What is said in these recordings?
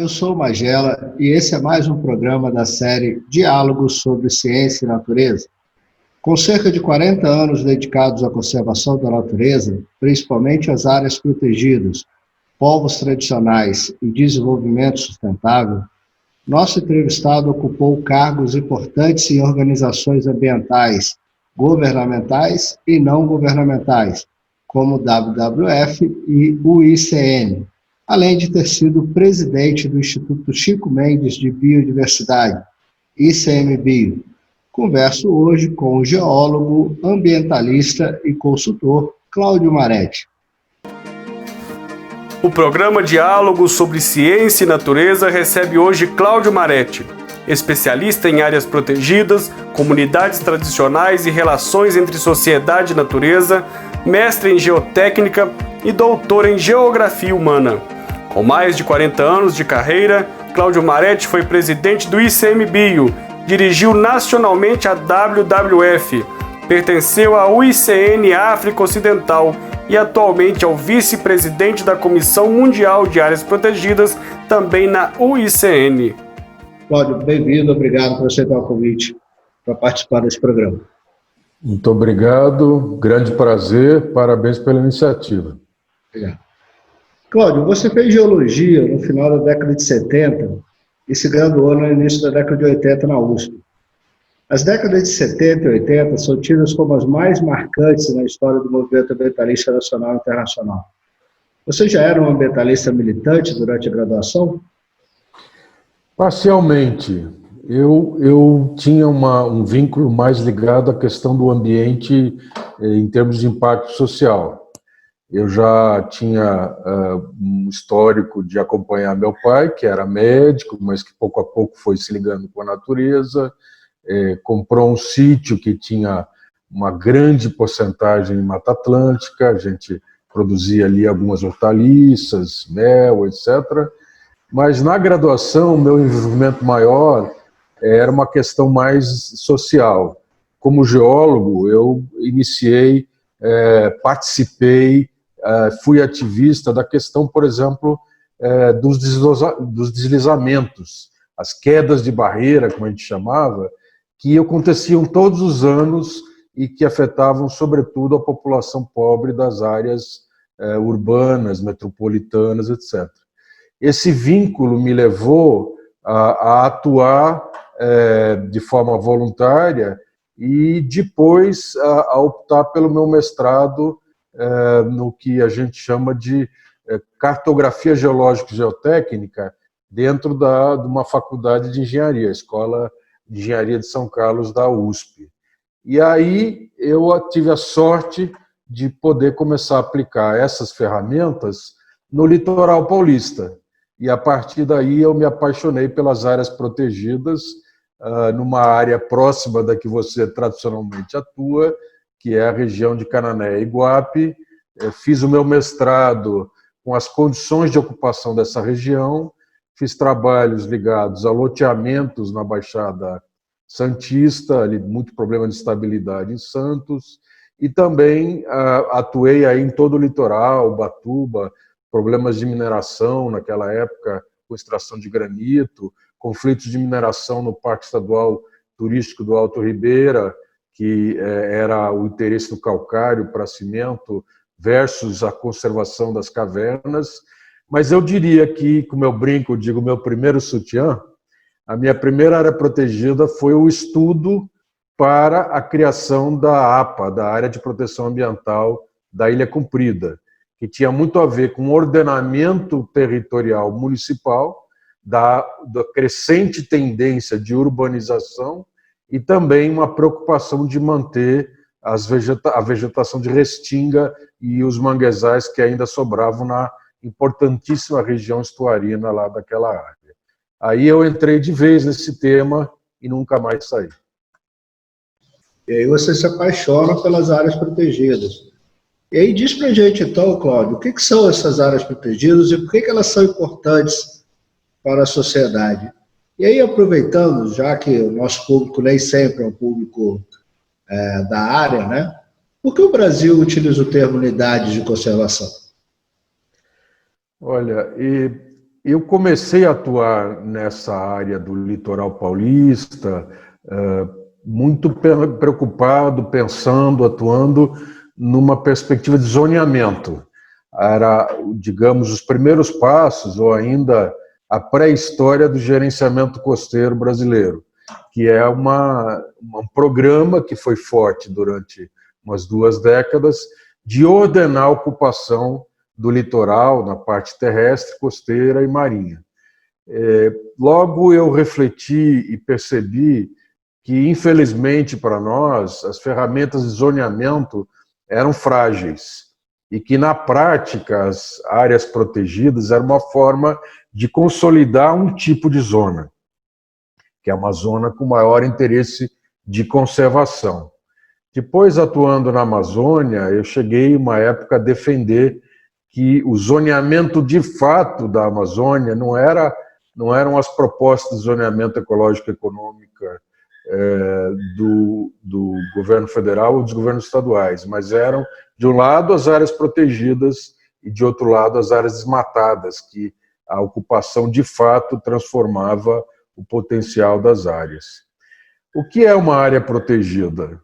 eu sou o Magela e esse é mais um programa da série Diálogos sobre Ciência e Natureza. Com cerca de 40 anos dedicados à conservação da natureza, principalmente as áreas protegidas, povos tradicionais e desenvolvimento sustentável, nosso entrevistado ocupou cargos importantes em organizações ambientais, governamentais e não governamentais, como o WWF e o ICN, além de ter sido presidente do Instituto Chico Mendes de Biodiversidade, ICMBio. Converso hoje com o geólogo, ambientalista e consultor Cláudio Maretti. O programa Diálogos sobre Ciência e Natureza recebe hoje Cláudio Maretti, especialista em áreas protegidas, comunidades tradicionais e relações entre sociedade e natureza, mestre em geotécnica e doutor em geografia humana. Com mais de 40 anos de carreira, Cláudio Maretti foi presidente do ICMBio, dirigiu nacionalmente a WWF, pertenceu à ICN África Ocidental e atualmente é o vice-presidente da Comissão Mundial de Áreas Protegidas, também na ICN. Cláudio, bem-vindo, obrigado por aceitar o convite para participar desse programa. Muito obrigado, grande prazer, parabéns pela iniciativa. Obrigado. Cláudio, você fez geologia no final da década de 70 e se graduou no início da década de 80 na USP. As décadas de 70 e 80 são tidas como as mais marcantes na história do movimento ambientalista nacional e internacional. Você já era um ambientalista militante durante a graduação? Parcialmente. Eu tinha um vínculo mais ligado à questão do ambiente em termos de impacto social. Eu já tinha um histórico de acompanhar meu pai, que era médico, mas que pouco a pouco foi se ligando com a natureza, comprou um sítio que tinha uma grande porcentagem em Mata Atlântica, a gente produzia ali algumas hortaliças, mel, etc. Mas na graduação, o meu envolvimento maior era uma questão mais social. Como geólogo, eu iniciei, participei, fui ativista da questão, por exemplo, dos deslizamentos, as quedas de barreira, como a gente chamava, que aconteciam todos os anos e que afetavam, sobretudo, a população pobre das áreas urbanas, metropolitanas, etc. Esse vínculo me levou a atuar de forma voluntária e depois a optar pelo meu mestrado no que a gente chama de cartografia geológica e geotécnica dentro de uma faculdade de engenharia, a Escola de Engenharia de São Carlos da USP. E aí eu tive a sorte de poder começar a aplicar essas ferramentas no litoral paulista. E a partir daí eu me apaixonei pelas áreas protegidas, numa área próxima da que você tradicionalmente atua, que é a região de Canané e Iguape. Fiz o meu mestrado com as condições de ocupação dessa região, fiz trabalhos ligados a loteamentos na Baixada Santista, ali muito problema de estabilidade em Santos, e também atuei aí em todo o litoral, Ubatuba, problemas de mineração naquela época, com extração de granito, conflitos de mineração no Parque Estadual Turístico do Alto Ribeira, que era o interesse do calcário para cimento versus a conservação das cavernas. Mas eu diria que, como eu brinco, digo, meu primeiro sutiã, a minha primeira área protegida foi o estudo para a criação da APA, da Área de Proteção Ambiental da Ilha Comprida, que tinha muito a ver com o ordenamento territorial municipal, da crescente tendência de urbanização e também uma preocupação de manter a vegetação de restinga e os manguezais que ainda sobravam na importantíssima região estuarina lá daquela área. Aí eu entrei de vez nesse tema e nunca mais saí. E aí você se apaixona pelas áreas protegidas. E aí diz pra gente então, Cláudio, o que são essas áreas protegidas e por que elas são importantes para a sociedade? E aí, aproveitando, já que o nosso público nem sempre é um público da área, né? Por que o Brasil utiliza o termo unidade de conservação? Olha, Eu comecei a atuar nessa área do litoral paulista, muito preocupado, pensando, atuando numa perspectiva de zoneamento. Era, digamos, os primeiros passos, ou ainda a pré-história do gerenciamento costeiro brasileiro, que é um programa que foi forte durante umas 2 décadas, de ordenar a ocupação do litoral, na parte terrestre, costeira e marinha. Logo eu refleti e percebi que, infelizmente para nós, as ferramentas de zoneamento eram frágeis e que, na prática, as áreas protegidas eram uma forma de consolidar um tipo de zona, que é uma zona com maior interesse de conservação. Depois, atuando na Amazônia, eu cheguei, uma época, a defender que o zoneamento de fato da Amazônia não eram as propostas de zoneamento ecológico e econômico do governo federal ou dos governos estaduais, mas eram, de um lado, as áreas protegidas e, de outro lado, as áreas desmatadas, que a ocupação, de fato, transformava o potencial das áreas. O que é uma área protegida?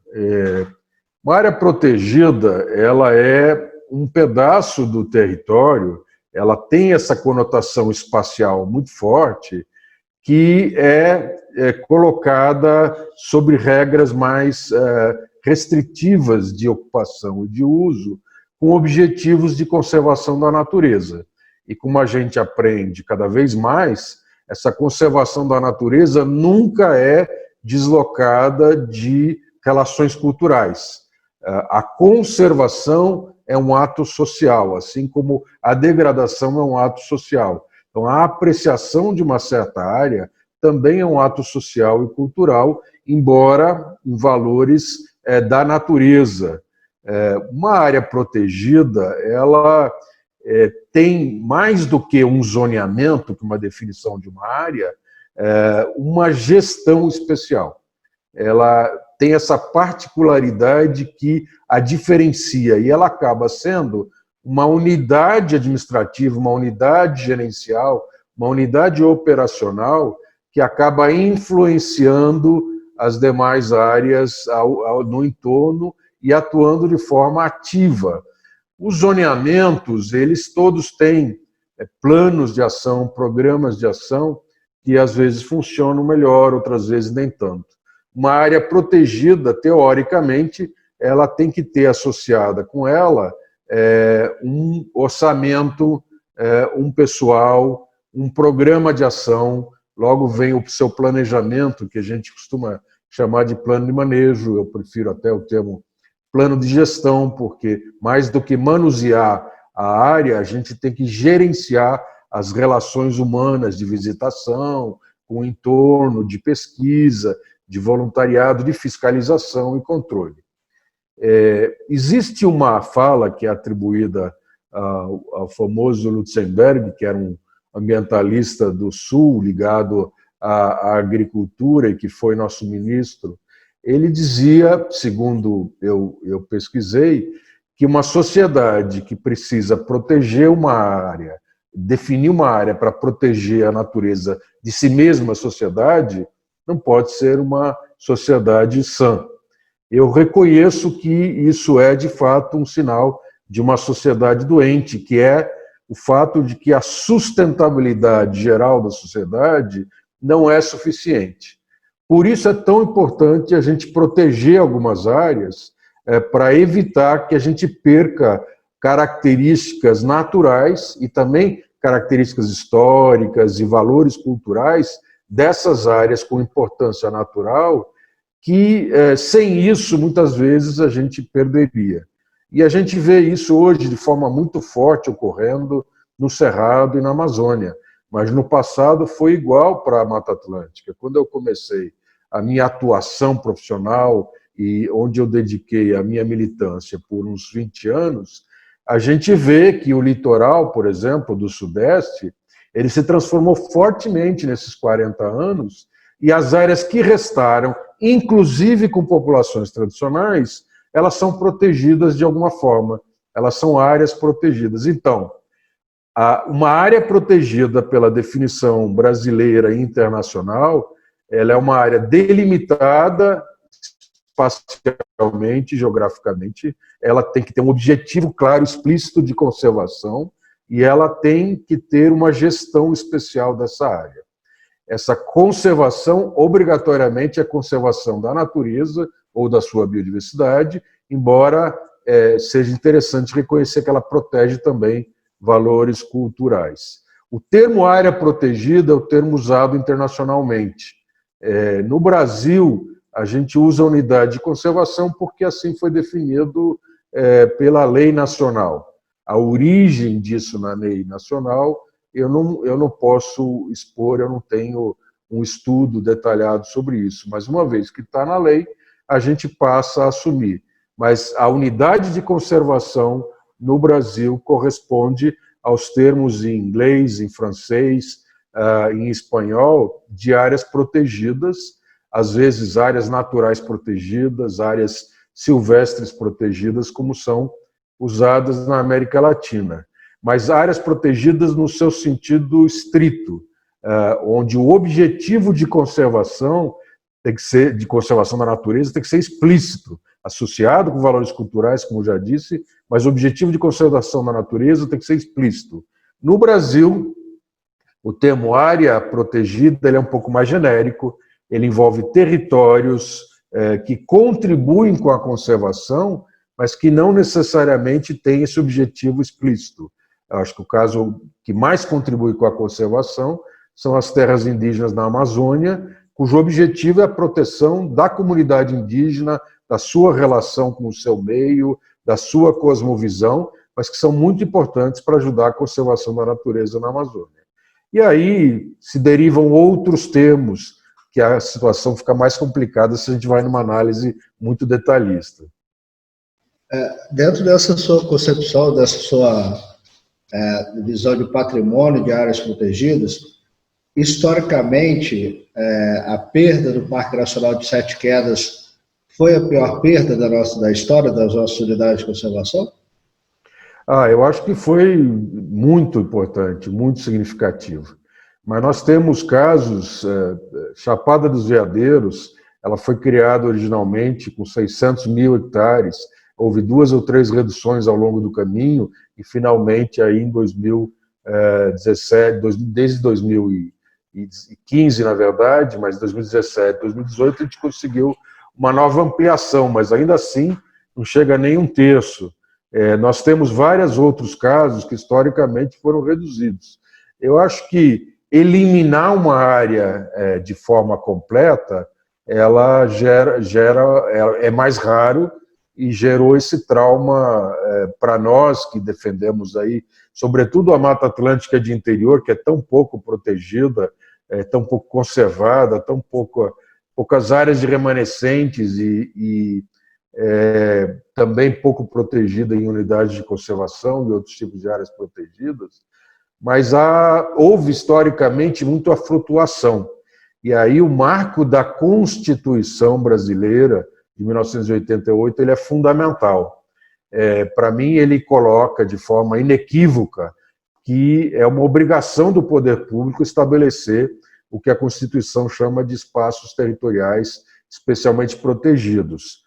Uma área protegida, ela é um pedaço do território, ela tem essa conotação espacial muito forte, que é colocada sobre regras mais restritivas de ocupação e de uso, com objetivos de conservação da natureza. E como a gente aprende cada vez mais, essa conservação da natureza nunca é deslocada de relações culturais. A conservação é um ato social, assim como a degradação é um ato social. Então, a apreciação de uma certa área também é um ato social e cultural, embora em valores da natureza. Uma área protegida, ela tem mais do que um zoneamento, que é uma definição de uma área, uma gestão especial. Ela tem essa particularidade que a diferencia, e ela acaba sendo uma unidade administrativa, uma unidade gerencial, uma unidade operacional que acaba influenciando as demais áreas no entorno e atuando de forma ativa. Os zoneamentos, eles todos têm planos de ação, programas de ação, que às vezes funcionam melhor, outras vezes nem tanto. Uma área protegida, teoricamente, ela tem que ter associada com ela um orçamento, um pessoal, um programa de ação, logo vem o seu planejamento, que a gente costuma chamar de plano de manejo, eu prefiro até o termo plano de gestão, porque mais do que manusear a área, a gente tem que gerenciar as relações humanas de visitação, com o entorno, de pesquisa, de voluntariado, de fiscalização e controle. Existe uma fala que é atribuída ao famoso Lutzenberg, que era um ambientalista do Sul, ligado à agricultura e que foi nosso ministro. Ele dizia, segundo eu pesquisei, que uma sociedade que precisa proteger uma área, definir uma área para proteger a natureza de si mesma, a sociedade, não pode ser uma sociedade sã. Eu reconheço que isso é, de fato, um sinal de uma sociedade doente, que é o fato de que a sustentabilidade geral da sociedade não é suficiente. Por isso é tão importante a gente proteger algumas áreas para evitar que a gente perca características naturais e também características históricas e valores culturais dessas áreas com importância natural, que sem isso, muitas vezes, a gente perderia. E a gente vê isso hoje de forma muito forte ocorrendo no Cerrado e na Amazônia. Mas no passado foi igual para a Mata Atlântica. Quando eu comecei a minha atuação profissional e onde eu dediquei a minha militância por uns 20 anos, a gente vê que o litoral, por exemplo, do Sudeste, ele se transformou fortemente nesses 40 anos e as áreas que restaram, inclusive com populações tradicionais, elas são protegidas de alguma forma. Elas são áreas protegidas. Então, Uma área protegida pela definição brasileira e internacional, ela é uma área delimitada espacialmente, geograficamente, ela tem que ter um objetivo claro, explícito de conservação, e ela tem que ter uma gestão especial dessa área. Essa conservação, obrigatoriamente, é a conservação da natureza ou da sua biodiversidade, embora seja interessante reconhecer que ela protege também valores culturais. O termo área protegida é o termo usado internacionalmente. No Brasil, a gente usa a unidade de conservação porque assim foi definido pela lei nacional. A origem disso na lei nacional eu não posso expor, eu não tenho um estudo detalhado sobre isso, mas uma vez que está na lei, a gente passa a assumir. Mas a unidade de conservação no Brasil corresponde aos termos em inglês, em francês, em espanhol, de áreas protegidas, às vezes áreas naturais protegidas, áreas silvestres protegidas, como são usadas na América Latina. Mas áreas protegidas no seu sentido estrito, onde o objetivo de conservação tem que ser, de conservação da natureza, tem que ser explícito, associado com valores culturais, como já disse, mas o objetivo de conservação da natureza tem que ser explícito. No Brasil, o termo área protegida ele é um pouco mais genérico, ele envolve territórios que contribuem com a conservação, mas que não necessariamente têm esse objetivo explícito. Eu acho que o caso que mais contribui com a conservação são as terras indígenas na Amazônia, cujo objetivo é a proteção da comunidade indígena, da sua relação com o seu meio, da sua cosmovisão, mas que são muito importantes para ajudar a conservação da natureza na Amazônia. E aí se derivam outros termos, que a situação fica mais complicada se a gente vai numa análise muito detalhista. Dentro dessa sua concepção, dessa sua visão de patrimônio de áreas protegidas, historicamente, a perda do Parque Nacional de Sete Quedas foi a pior perda da história das nossas unidades de conservação? Eu acho que foi muito importante, muito significativo. Mas nós temos casos, Chapada dos Veadeiros, ela foi criada originalmente com 600 mil hectares, houve 2 ou 3 reduções ao longo do caminho, e finalmente aí em 2017, desde 2015, na verdade, mas 2017, 2018, a gente conseguiu uma nova ampliação, mas ainda assim não chega nem um terço. Nós temos vários outros casos que historicamente foram reduzidos. Eu acho que eliminar uma área de forma completa, ela é mais raro e gerou esse trauma para nós que defendemos aí, sobretudo a Mata Atlântica de interior, que é tão pouco protegida, tão pouco conservada, tão poucas áreas de remanescentes e também pouco protegida em unidades de conservação e outros tipos de áreas protegidas, mas houve historicamente muito a flutuação. E aí o marco da Constituição brasileira de 1988 ele é fundamental. Para mim, ele coloca de forma inequívoca que é uma obrigação do poder público estabelecer o que a Constituição chama de espaços territoriais especialmente protegidos,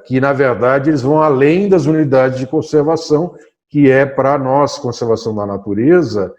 que, na verdade, eles vão além das unidades de conservação, que é, para nós, conservação da natureza,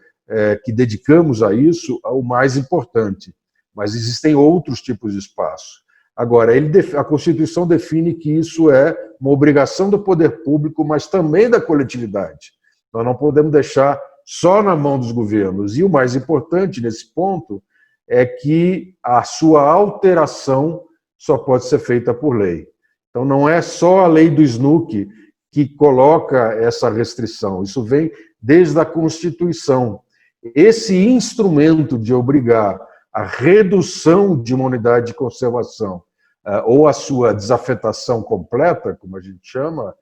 que dedicamos a isso, o mais importante. Mas existem outros tipos de espaço. Agora, a Constituição define que isso é uma obrigação do poder público, mas também da coletividade. Nós não podemos deixar só na mão dos governos. E o mais importante nesse ponto é que a sua alteração só pode ser feita por lei. Então, não é só a lei do SNUC que coloca essa restrição. Isso vem desde a Constituição. Esse instrumento de obrigar a redução de uma unidade de conservação ou a sua desafetação completa, como a gente chama,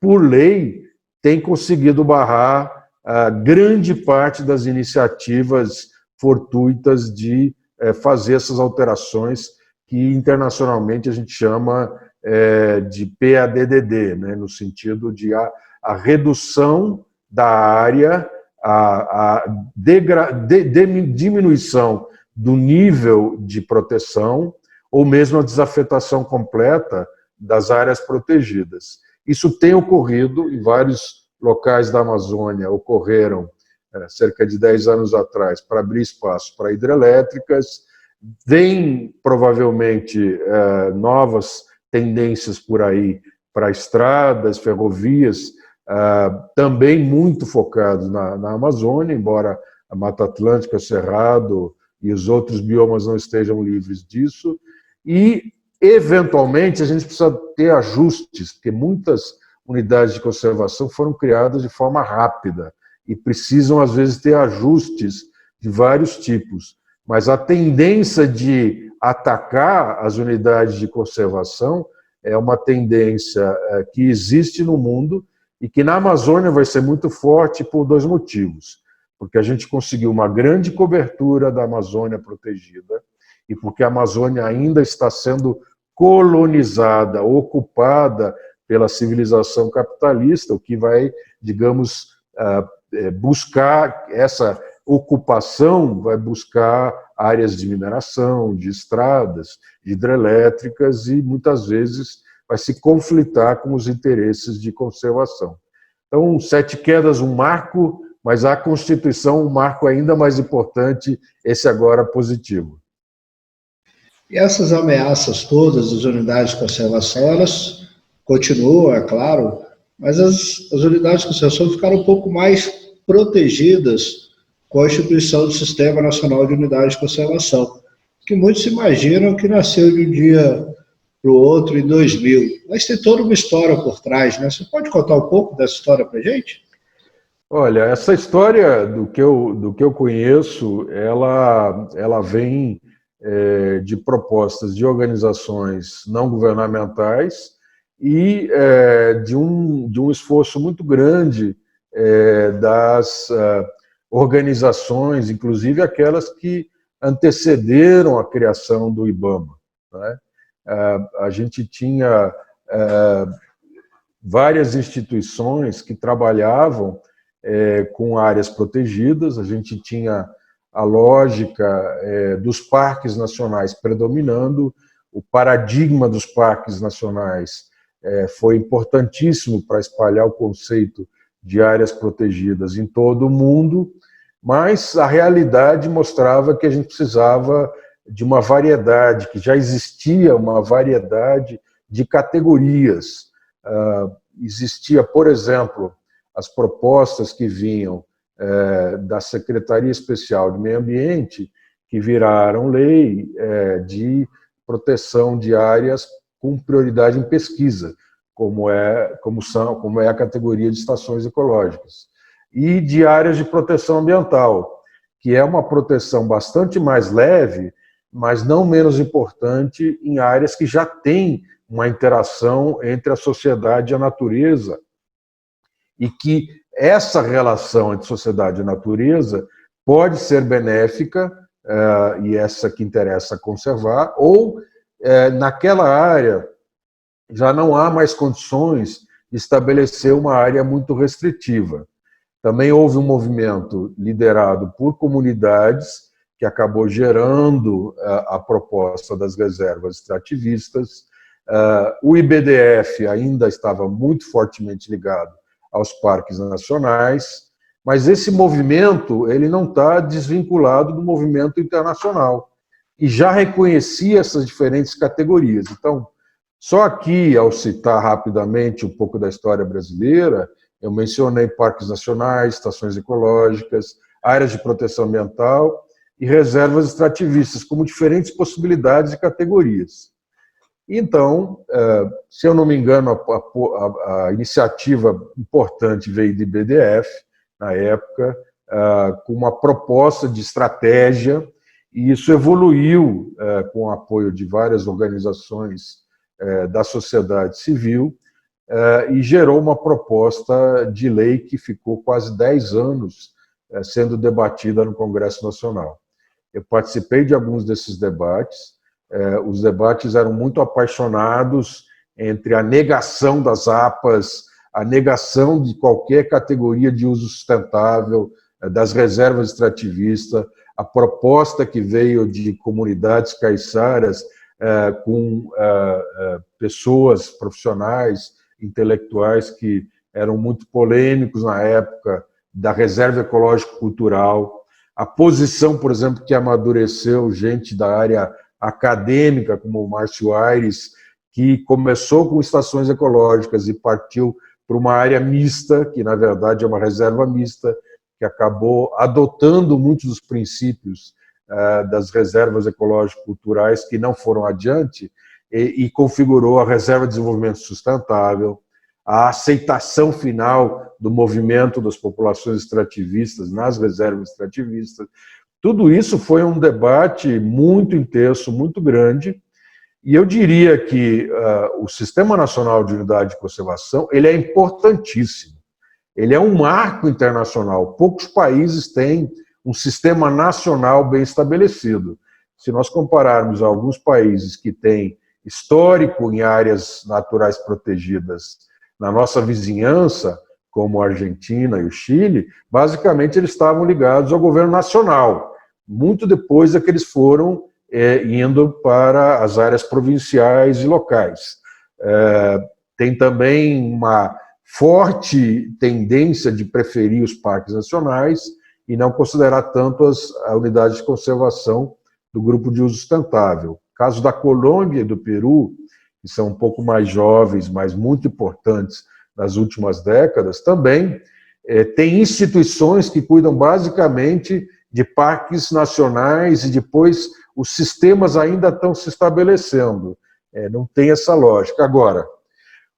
por lei, tem conseguido barrar grande parte das iniciativas fortuitas de fazer essas alterações que internacionalmente a gente chama de PADDD, né, no sentido de a redução da área diminuição do nível de proteção ou mesmo a desafetação completa das áreas protegidas. Isso tem ocorrido em vários locais da Amazônia, ocorreram cerca de 10 anos atrás para abrir espaço para hidrelétricas, vem provavelmente novas tendências por aí para estradas, ferrovias, também muito focados na Amazônia, embora a Mata Atlântica, o Cerrado e os outros biomas não estejam livres disso, e eventualmente a gente precisa ter ajustes, porque muitas unidades de conservação foram criadas de forma rápida e precisam às vezes ter ajustes de vários tipos, mas a tendência de atacar as unidades de conservação é uma tendência que existe no mundo e que na Amazônia vai ser muito forte por dois motivos. Porque a gente conseguiu uma grande cobertura da Amazônia protegida e porque a Amazônia ainda está sendo colonizada, ocupada pela civilização capitalista, o que vai, digamos, buscar essa ocupação, vai buscar áreas de mineração, de estradas, de hidrelétricas e muitas vezes vai se conflitar com os interesses de conservação. Então, Sete Quedas, um marco, mas a Constituição, um marco ainda mais importante, esse agora positivo. E essas ameaças todas das unidades de conservação, elas continuam, é claro, mas as unidades de conservação ficaram um pouco mais protegidas com a instituição do Sistema Nacional de Unidades de Conservação, que muitos imaginam que nasceu de um dia para o outro em 2000. Mas tem toda uma história por trás, né? Você pode contar um pouco dessa história para a gente? Olha, essa história do que eu conheço, ela vem de propostas de organizações não governamentais e de um esforço muito grande das organizações, inclusive aquelas que antecederam a criação do IBAMA, né? A gente tinha várias instituições que trabalhavam com áreas protegidas, a gente tinha a lógica dos parques nacionais predominando, o paradigma dos parques nacionais foi importantíssimo para espalhar o conceito de áreas protegidas em todo o mundo, mas a realidade mostrava que a gente precisava de uma variedade, que já existia uma variedade de categorias. Existia, por exemplo, as propostas que vinham da Secretaria Especial de Meio Ambiente, que viraram lei de proteção de áreas com prioridade em pesquisa, como é a categoria de estações ecológicas, e de áreas de proteção ambiental, que é uma proteção bastante mais leve, mas não menos importante em áreas que já têm uma interação entre a sociedade e a natureza, e que essa relação entre sociedade e natureza pode ser benéfica, e essa que interessa conservar, ou naquela área já não há mais condições de estabelecer uma área muito restritiva. Também houve um movimento liderado por comunidades que acabou gerando a proposta das reservas extrativistas. O IBDF ainda estava muito fortemente ligado aos parques nacionais, mas esse movimento ele não está desvinculado do movimento internacional e já reconhecia essas diferentes categorias. Então, só aqui, ao citar rapidamente um pouco da história brasileira, eu mencionei parques nacionais, estações ecológicas, áreas de proteção ambiental e reservas extrativistas, como diferentes possibilidades e categorias. Então, se eu não me engano, a iniciativa importante veio do IBDF, na época, com uma proposta de estratégia, e isso evoluiu com o apoio de várias organizações da sociedade civil, e gerou uma proposta de lei que ficou quase 10 anos sendo debatida no Congresso Nacional. Eu participei de alguns desses debates. Os debates eram muito apaixonados entre a negação das APAs, a negação de qualquer categoria de uso sustentável das reservas extrativistas, a proposta que veio de comunidades caiçaras com pessoas profissionais, intelectuais que eram muito polêmicos na época da reserva ecológico-cultural, a posição, por exemplo, que amadureceu gente da área acadêmica, como o Márcio Aires, que começou com estações ecológicas e partiu para uma área mista, que na verdade é uma reserva mista, que acabou adotando muitos dos princípios das reservas ecológico-culturais que não foram adiante e configurou a Reserva de Desenvolvimento Sustentável, a aceitação final do movimento das populações extrativistas nas reservas extrativistas. Tudo isso foi um debate muito intenso, muito grande, e eu diria que o Sistema Nacional de Unidade de Conservação ele é importantíssimo. Ele é um marco internacional. Poucos países têm um sistema nacional bem estabelecido. Se nós compararmos alguns países que têm histórico em áreas naturais protegidas na nossa vizinhança, como a Argentina e o Chile, basicamente eles estavam ligados ao governo nacional, muito depois é que eles foram indo para as áreas provinciais e locais. Tem também uma forte tendência de preferir os parques nacionais e não considerar tanto as unidades de conservação do grupo de uso sustentável. Caso da Colômbia e do Peru, que são um pouco mais jovens, mas muito importantes nas últimas décadas, também tem instituições que cuidam basicamente de parques nacionais e depois os sistemas ainda estão se estabelecendo. Não tem essa lógica. Agora,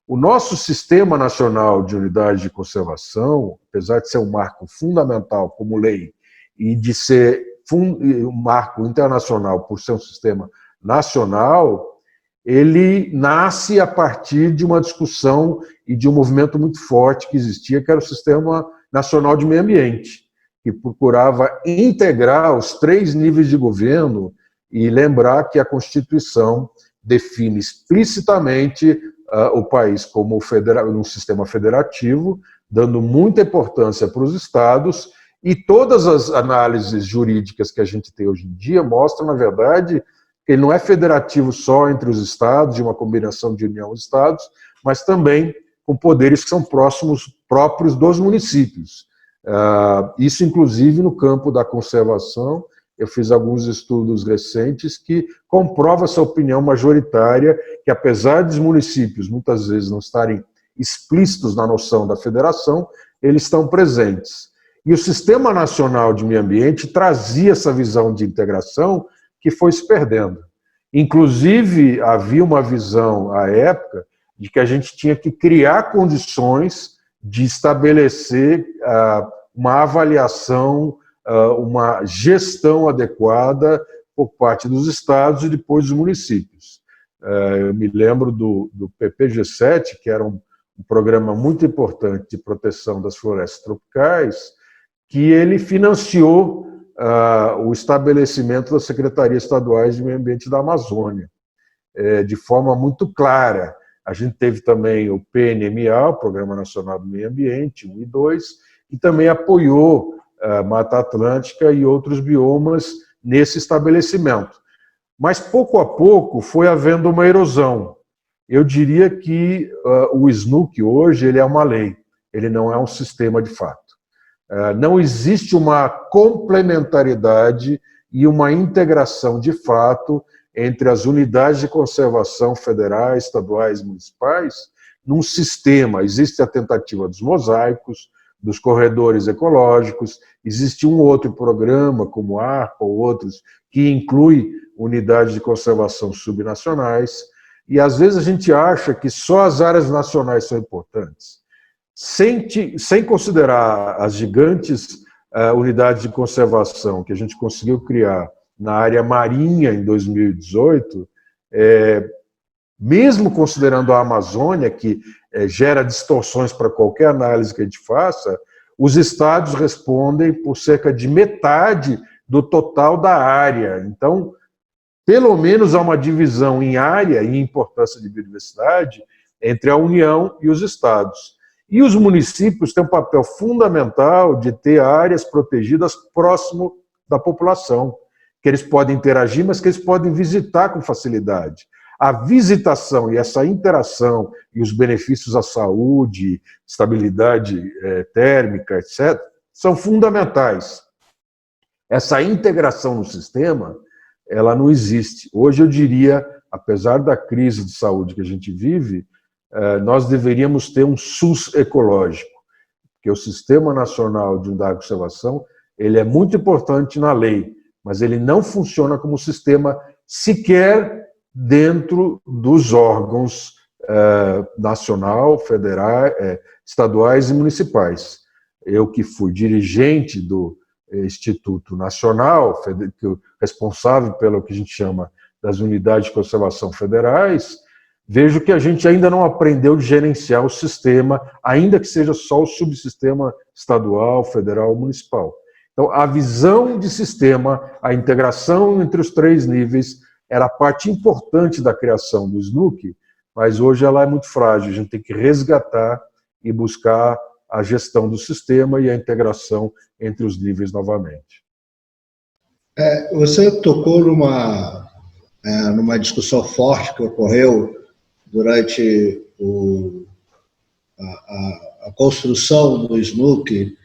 o nosso Sistema Nacional de Unidade de Conservação, apesar de ser um marco fundamental como lei e de ser um marco internacional por ser um sistema nacional, ele nasce a partir de uma discussão e de um movimento muito forte que existia, que era o Sistema Nacional de Meio Ambiente, que procurava integrar os 3 níveis de governo e lembrar que a Constituição define explicitamente o país como um sistema federativo, dando muita importância para os estados, e todas as análises jurídicas que a gente tem hoje em dia mostram, na verdade, que ele não é federativo só entre os estados, de uma combinação de União e estados, mas também com poderes que são próprios dos municípios. Isso, inclusive, no campo da conservação, eu fiz alguns estudos recentes que comprovam essa opinião majoritária, que apesar dos municípios muitas vezes não estarem explícitos na noção da federação, eles estão presentes. E o Sistema Nacional de Meio Ambiente trazia essa visão de integração que foi se perdendo. Inclusive, havia uma visão, à época, de que a gente tinha que criar condições de estabelecer uma avaliação, uma gestão adequada por parte dos estados e depois dos municípios. Eu me lembro do PPG7, que era um programa muito importante de proteção das florestas tropicais, que ele financiou o estabelecimento das secretarias estaduais de meio ambiente da Amazônia, de forma muito clara. A gente teve também o PNMA, o Programa Nacional do Meio Ambiente, 1 e 2, e também apoiou a Mata Atlântica e outros biomas nesse estabelecimento. Mas, pouco a pouco, foi havendo uma erosão. Eu diria que o SNUC hoje ele é uma lei, ele não é um sistema de fato. Não existe uma complementaridade e uma integração de fato entre as unidades de conservação federais, estaduais e municipais num sistema. Existe a tentativa dos mosaicos, dos corredores ecológicos, existe um outro programa, como o ARPA ou outros, que inclui unidades de conservação subnacionais, e às vezes a gente acha que só as áreas nacionais são importantes, sem considerar as gigantes unidades de conservação que a gente conseguiu criar na área marinha em 2018, mesmo considerando a Amazônia, que gera distorções para qualquer análise que a gente faça, os estados respondem por cerca de metade do total da área. Então, pelo menos há uma divisão em área e importância de biodiversidade entre a União e os estados. E os municípios têm um papel fundamental de ter áreas protegidas próximo da população, que eles podem interagir, mas que eles podem visitar com facilidade. A visitação e essa interação e os benefícios à saúde, estabilidade térmica, etc., são fundamentais. Essa integração no sistema, ela não existe. Hoje eu diria, apesar da crise de saúde que a gente vive, nós deveríamos ter um SUS ecológico, porque o Sistema Nacional de Unidade de Conservação, ele é muito importante na lei, mas ele não funciona como sistema sequer dentro dos órgãos nacional, federal, estaduais e municipais. Eu que fui dirigente do Instituto Nacional, responsável pelo que a gente chama das unidades de conservação federais, vejo que a gente ainda não aprendeu a gerenciar o sistema, ainda que seja só o subsistema estadual, federal, municipal. Então, a visão de sistema, a integração entre os 3 níveis, era parte importante da criação do SNUC, mas hoje ela é muito frágil, a gente tem que resgatar e buscar a gestão do sistema e a integração entre os níveis novamente. Você tocou numa discussão forte que ocorreu durante a construção do SNUC,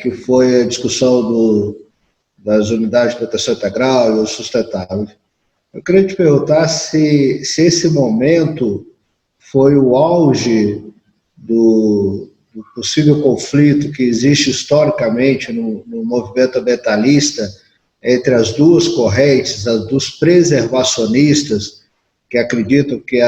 que foi a discussão das unidades de proteção integral e o sustentável. Eu queria te perguntar se esse momento foi o auge do possível conflito que existe historicamente no movimento ambientalista entre as duas correntes, as dos preservacionistas, que acreditam que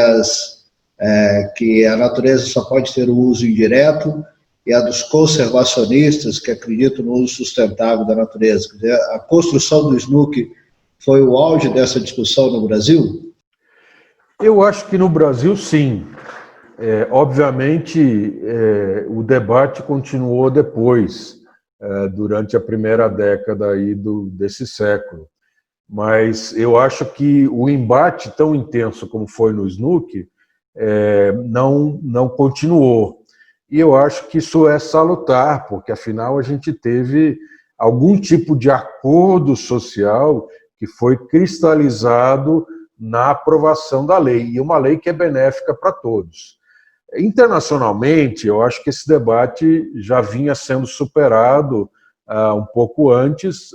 a natureza só pode ter o uso indireto, e a dos conservacionistas, que acreditam no uso sustentável da natureza. Quer dizer, a construção do SNUC foi o auge dessa discussão no Brasil? Eu acho que no Brasil, sim. Obviamente, o debate continuou depois, durante a primeira década aí desse século. Mas eu acho que o embate tão intenso como foi no SNUC não continuou. E eu acho que isso é salutar, porque afinal a gente teve algum tipo de acordo social que foi cristalizado na aprovação da lei, e uma lei que é benéfica para todos. Internacionalmente, eu acho que esse debate já vinha sendo superado um pouco antes.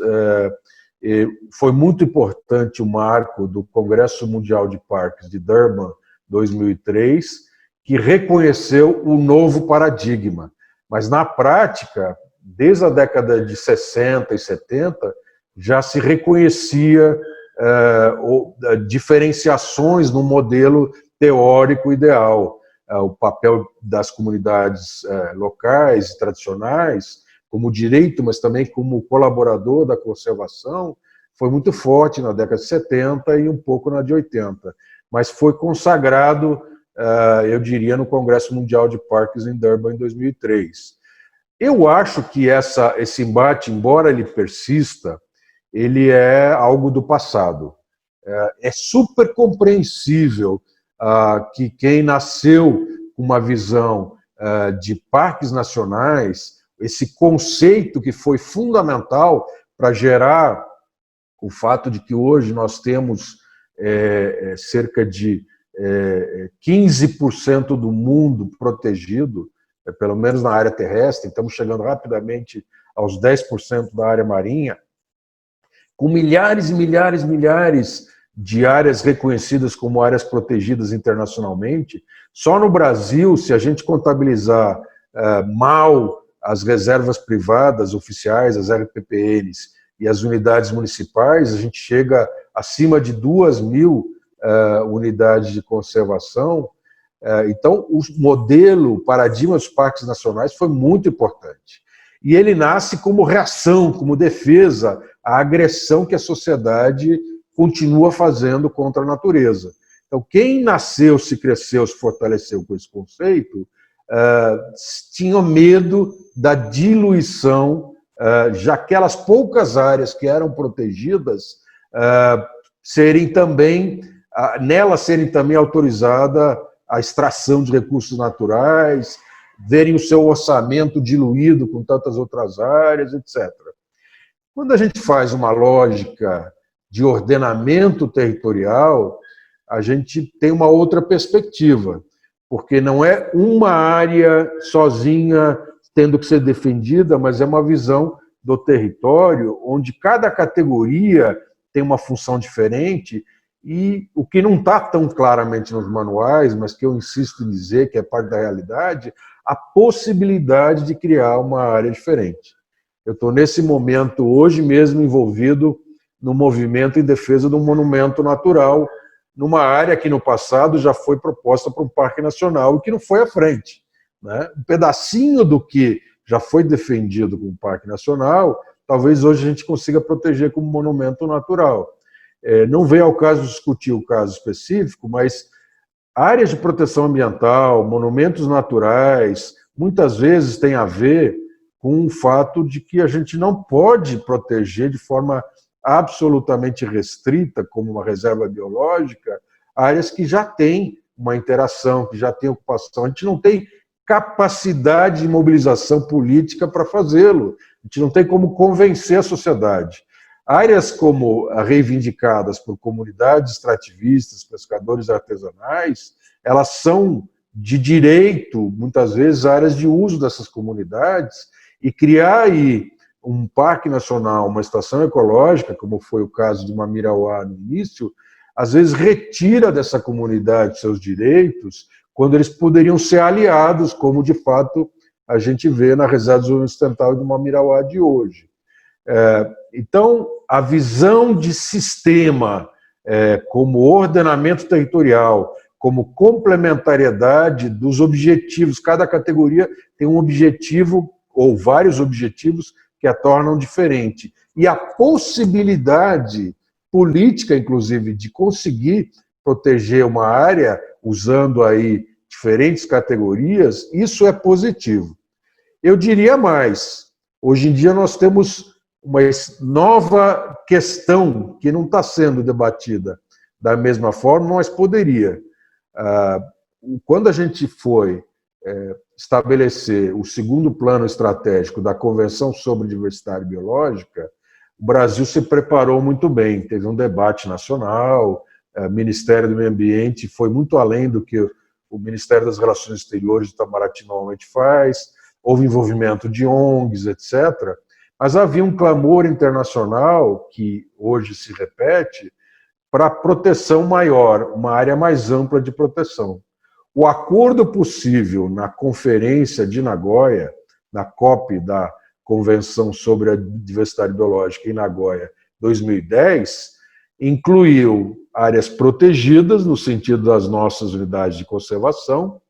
Foi muito importante o marco do Congresso Mundial de Parques de Durban, 2003, que reconheceu o novo paradigma. Mas, na prática, desde a década de 60 e 70, já se reconhecia diferenciações no modelo teórico ideal. O papel das comunidades locais e tradicionais, como direito, mas também como colaborador da conservação, foi muito forte na década de 70 e um pouco na de 80. Mas foi consagrado, eu diria, no Congresso Mundial de Parques em Durban, em 2003. Eu acho que esse embate, embora ele persista, ele é algo do passado. É super compreensível que quem nasceu com uma visão de parques nacionais, esse conceito que foi fundamental para gerar o fato de que hoje nós temos cerca de 15% do mundo protegido, pelo menos na área terrestre, estamos chegando rapidamente aos 10% da área marinha, com milhares e milhares e milhares de áreas reconhecidas como áreas protegidas internacionalmente. Só no Brasil, se a gente contabilizar mal as reservas privadas oficiais, as RPPNs e as unidades municipais, a gente chega acima de 2.000 unidades de conservação. Então, o modelo, o paradigma dos parques nacionais foi muito importante. E ele nasce como reação, como defesa à agressão que a sociedade continua fazendo contra a natureza. Então, quem nasceu, se cresceu, se fortaleceu com esse conceito, tinha medo da diluição, já aquelas poucas áreas que eram protegidas, nelas serem também autorizada a extração de recursos naturais verem o seu orçamento diluído com tantas outras áreas, etc. Quando a gente faz uma lógica de ordenamento territorial, a gente tem uma outra perspectiva, porque não é uma área sozinha tendo que ser defendida, mas é uma visão do território, onde cada categoria tem uma função diferente, e o que não está tão claramente nos manuais, mas que eu insisto em dizer que é parte da realidade, a possibilidade de criar uma área diferente. Eu estou, nesse momento, hoje mesmo, envolvido no movimento em defesa de um monumento natural, numa área que no passado já foi proposta para um parque nacional e que não foi à frente, né? Um pedacinho do que já foi defendido como parque nacional, talvez hoje a gente consiga proteger como monumento natural. Não vem ao caso discutir o caso específico, mas áreas de proteção ambiental, monumentos naturais, muitas vezes tem a ver com o fato de que a gente não pode proteger de forma absolutamente restrita, como uma reserva biológica, áreas que já têm uma interação, que já têm ocupação. A gente não tem capacidade de mobilização política para fazê-lo. A gente não tem como convencer a sociedade. Áreas como reivindicadas por comunidades extrativistas, pescadores artesanais, elas são de direito, muitas vezes, áreas de uso dessas comunidades, e criar aí um parque nacional, uma estação ecológica, como foi o caso de Mamirauá no início, às vezes retira dessa comunidade seus direitos, quando eles poderiam ser aliados, como de fato a gente vê na Reserva de Zona Ocidental de Mamirauá de hoje. Então, a visão de sistema como ordenamento territorial, como complementariedade dos objetivos, cada categoria tem um objetivo ou vários objetivos que a tornam diferente. E a possibilidade política, inclusive, de conseguir proteger uma área usando aí diferentes categorias, isso é positivo. Eu diria mais, hoje em dia nós temos uma nova questão que não está sendo debatida da mesma forma, mas poderia. Quando a gente foi estabelecer o segundo plano estratégico da Convenção sobre Diversidade Biológica, o Brasil se preparou muito bem, teve um debate nacional, o Ministério do Meio Ambiente foi muito além do que o Ministério das Relações Exteriores do Itamaraty normalmente faz, houve envolvimento de ONGs, etc., mas havia um clamor internacional, que hoje se repete, para proteção maior, uma área mais ampla de proteção. O acordo possível na Conferência de Nagoya, na COP da Convenção sobre a Diversidade Biológica em Nagoya 2010, incluiu áreas protegidas, no sentido das nossas unidades de conservação,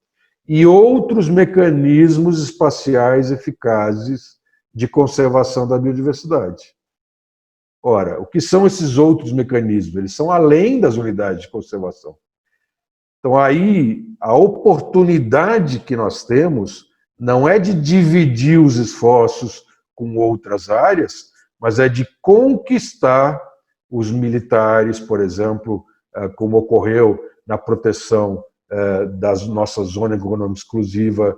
e outros mecanismos espaciais eficazes de conservação da biodiversidade. Ora, o que são esses outros mecanismos? Eles são além das unidades de conservação. Então, aí, a oportunidade que nós temos não é de dividir os esforços com outras áreas, mas é de conquistar os militares, por exemplo, como ocorreu na proteção da nossa zona econômica exclusiva,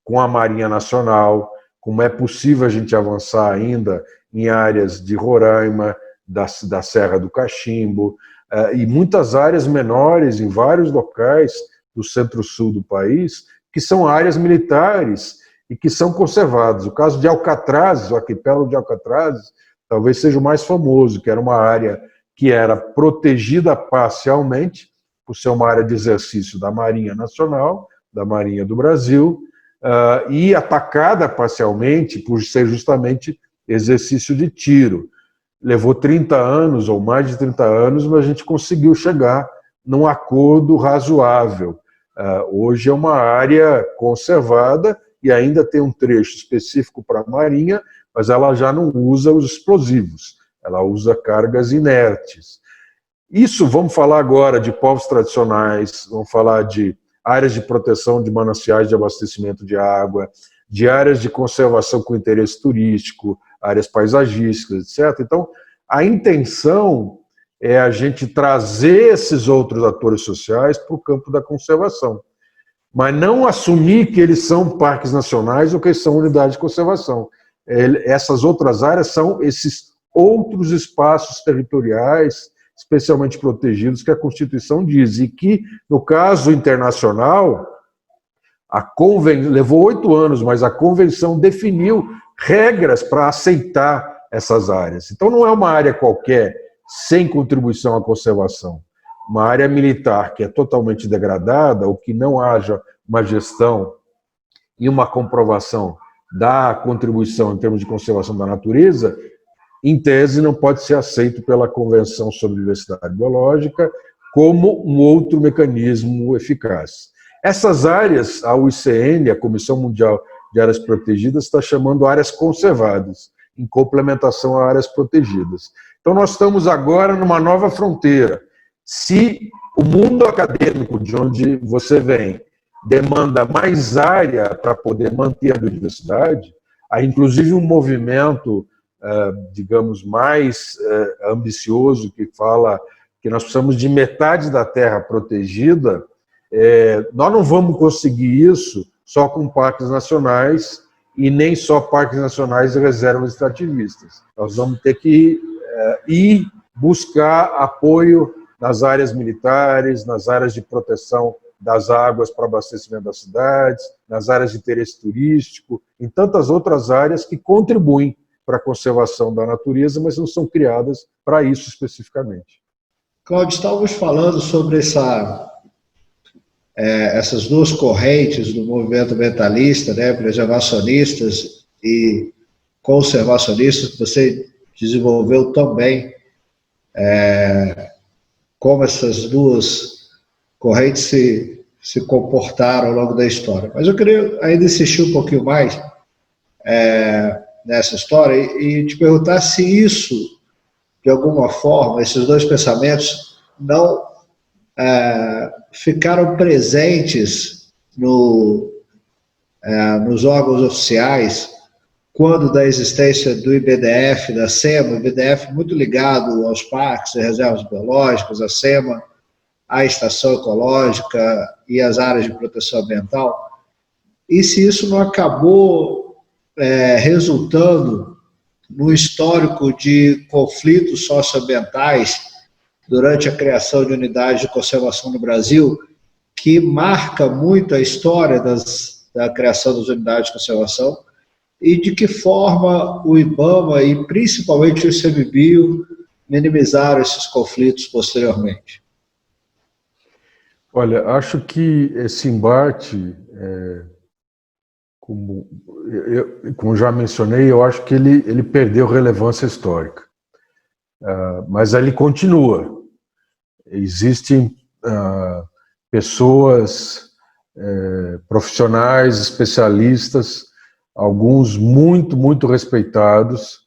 com a Marinha Nacional, como é possível a gente avançar ainda em áreas de Roraima, da Serra do Cachimbo, e muitas áreas menores em vários locais do centro-sul do país, que são áreas militares e que são conservadas. O caso de Alcatrazes, o arquipélago de Alcatrazes, talvez seja o mais famoso, que era uma área que era protegida parcialmente, por ser uma área de exercício da Marinha Nacional, da Marinha do Brasil, e atacada parcialmente por ser justamente exercício de tiro. Levou 30 anos, ou mais de 30 anos, mas a gente conseguiu chegar num acordo razoável. Hoje é uma área conservada e ainda tem um trecho específico para a Marinha, mas ela já não usa os explosivos, ela usa cargas inertes. Isso, vamos falar agora de povos tradicionais, vamos falar de áreas de proteção de mananciais de abastecimento de água, de áreas de conservação com interesse turístico, áreas paisagísticas, etc. Então, a intenção é a gente trazer esses outros atores sociais para o campo da conservação. mas não assumir que eles são parques nacionais ou que eles são unidades de conservação. Essas outras áreas são esses outros espaços territoriais, especialmente protegidos, que a Constituição diz, e que, no caso internacional, levou 8 anos, mas a Convenção definiu regras para aceitar essas áreas. Então não é uma área qualquer, sem contribuição à conservação. Uma área militar que é totalmente degradada, ou que não haja uma gestão e uma comprovação da contribuição em termos de conservação da natureza, em tese não pode ser aceito pela Convenção sobre Diversidade Biológica como um outro mecanismo eficaz. Essas áreas, a UICN, a Comissão Mundial de Áreas Protegidas, está chamando áreas conservadas, em complementação a áreas protegidas. Então nós estamos agora numa nova fronteira. Se o mundo acadêmico de onde você vem demanda mais área para poder manter a biodiversidade, há inclusive um movimento, digamos, mais ambicioso, que fala que nós precisamos de metade da terra protegida. Nós não vamos conseguir isso só com parques nacionais e nem só parques nacionais e reservas extrativistas. Nós vamos ter que ir buscar apoio nas áreas militares, nas áreas de proteção das águas para abastecimento das cidades, nas áreas de interesse turístico, em tantas outras áreas que contribuem para a conservação da natureza, mas não são criadas para isso especificamente. Cláudio, estávamos falando sobre essas duas correntes do movimento ambientalista, né, preservacionistas e conservacionistas, que você desenvolveu tão bem, como essas duas correntes se comportaram ao longo da história. Mas eu queria ainda insistir um pouquinho mais nessa história e te perguntar se isso, de alguma forma, esses dois pensamentos não ficaram presentes nos órgãos oficiais quando da existência do IBDF, da SEMA, o IBDF muito ligado aos parques e reservas biológicas, a SEMA, a estação ecológica e as áreas de proteção ambiental, e se isso não acabou resultando no histórico de conflitos socioambientais durante a criação de unidades de conservação no Brasil, que marca muito a história da criação das unidades de conservação, e de que forma o IBAMA e principalmente o ICMBio minimizaram esses conflitos posteriormente. Olha, acho que esse embate, como já mencionei, eu acho que ele perdeu relevância histórica. Mas ele continua. Existem pessoas, profissionais, especialistas, alguns muito, muito respeitados,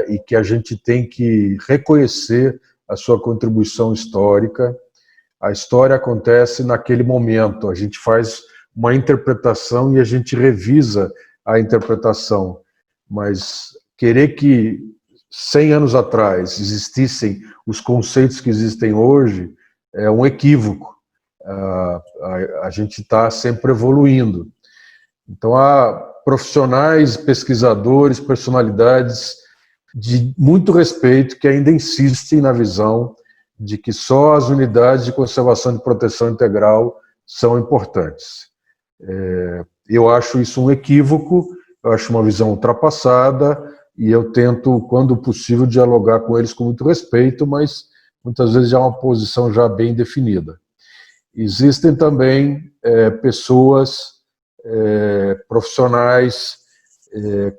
e que a gente tem que reconhecer a sua contribuição histórica. A história acontece naquele momento, a gente faz uma interpretação e a gente revisa a interpretação, mas querer que 100 anos atrás existissem os conceitos que existem hoje é um equívoco. A gente está sempre evoluindo. Então há profissionais, pesquisadores, personalidades de muito respeito que ainda insistem na visão de que só as unidades de conservação e proteção integral são importantes. Eu acho isso um equívoco, eu acho uma visão ultrapassada e eu tento, quando possível, dialogar com eles com muito respeito, mas muitas vezes já é uma posição já bem definida. Existem também pessoas profissionais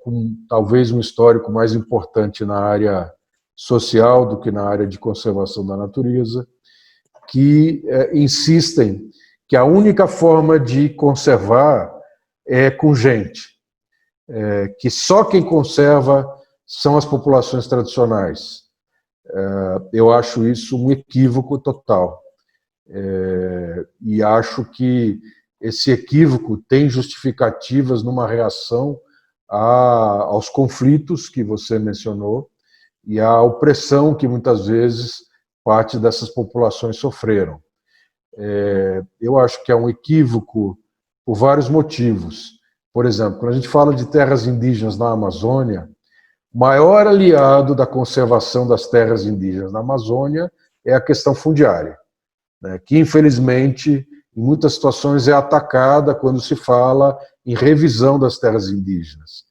com talvez um histórico mais importante na área social do que na área de conservação da natureza, que insistem que a única forma de conservar é com gente, que só quem conserva são as populações tradicionais. Eu acho isso um equívoco total. E acho que esse equívoco tem justificativas numa reação aos conflitos que você mencionou e à opressão que muitas vezes parte dessas populações sofreram. Eu acho que é um equívoco por vários motivos. Por exemplo, quando a gente fala de terras indígenas na Amazônia, o maior aliado da conservação das terras indígenas na Amazônia é a questão fundiária, né, que infelizmente em muitas situações é atacada quando se fala em revisão das terras indígenas.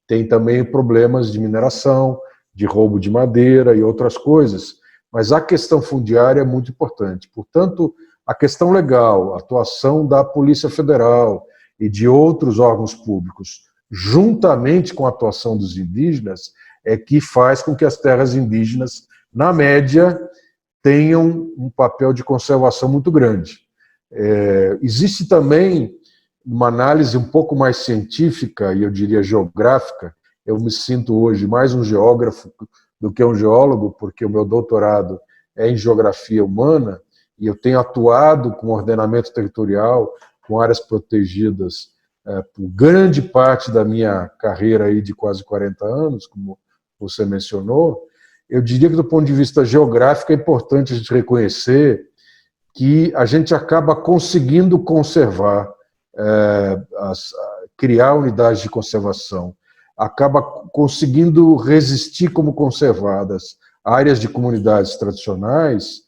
Tem também problemas de mineração, de roubo de madeira e outras coisas, mas a questão fundiária é muito importante. Portanto, a questão legal, a atuação da Polícia Federal e de outros órgãos públicos, juntamente com a atuação dos indígenas, é que faz com que as terras indígenas, na média, tenham um papel de conservação muito grande. Existe também uma análise um pouco mais científica, e eu diria geográfica. Eu me sinto hoje mais um geógrafo do que um geólogo, porque o meu doutorado é em geografia humana, e eu tenho atuado com ordenamento territorial, com áreas protegidas, por grande parte da minha carreira aí de quase 40 anos, como você mencionou. Eu diria que, do ponto de vista geográfico, é importante a gente reconhecer que a gente acaba conseguindo conservar, criar unidades de conservação, acaba conseguindo resistir como conservadas áreas de comunidades tradicionais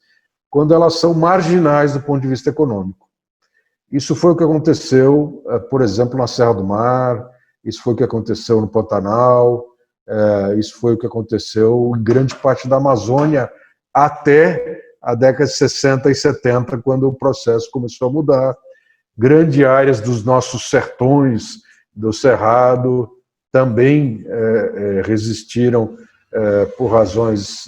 quando elas são marginais do ponto de vista econômico. Isso foi o que aconteceu, por exemplo, na Serra do Mar, isso foi o que aconteceu no Pantanal, isso foi o que aconteceu em grande parte da Amazônia até a década de 60 e 70, quando o processo começou a mudar. Grandes áreas dos nossos sertões, do Cerrado, também resistiram por razões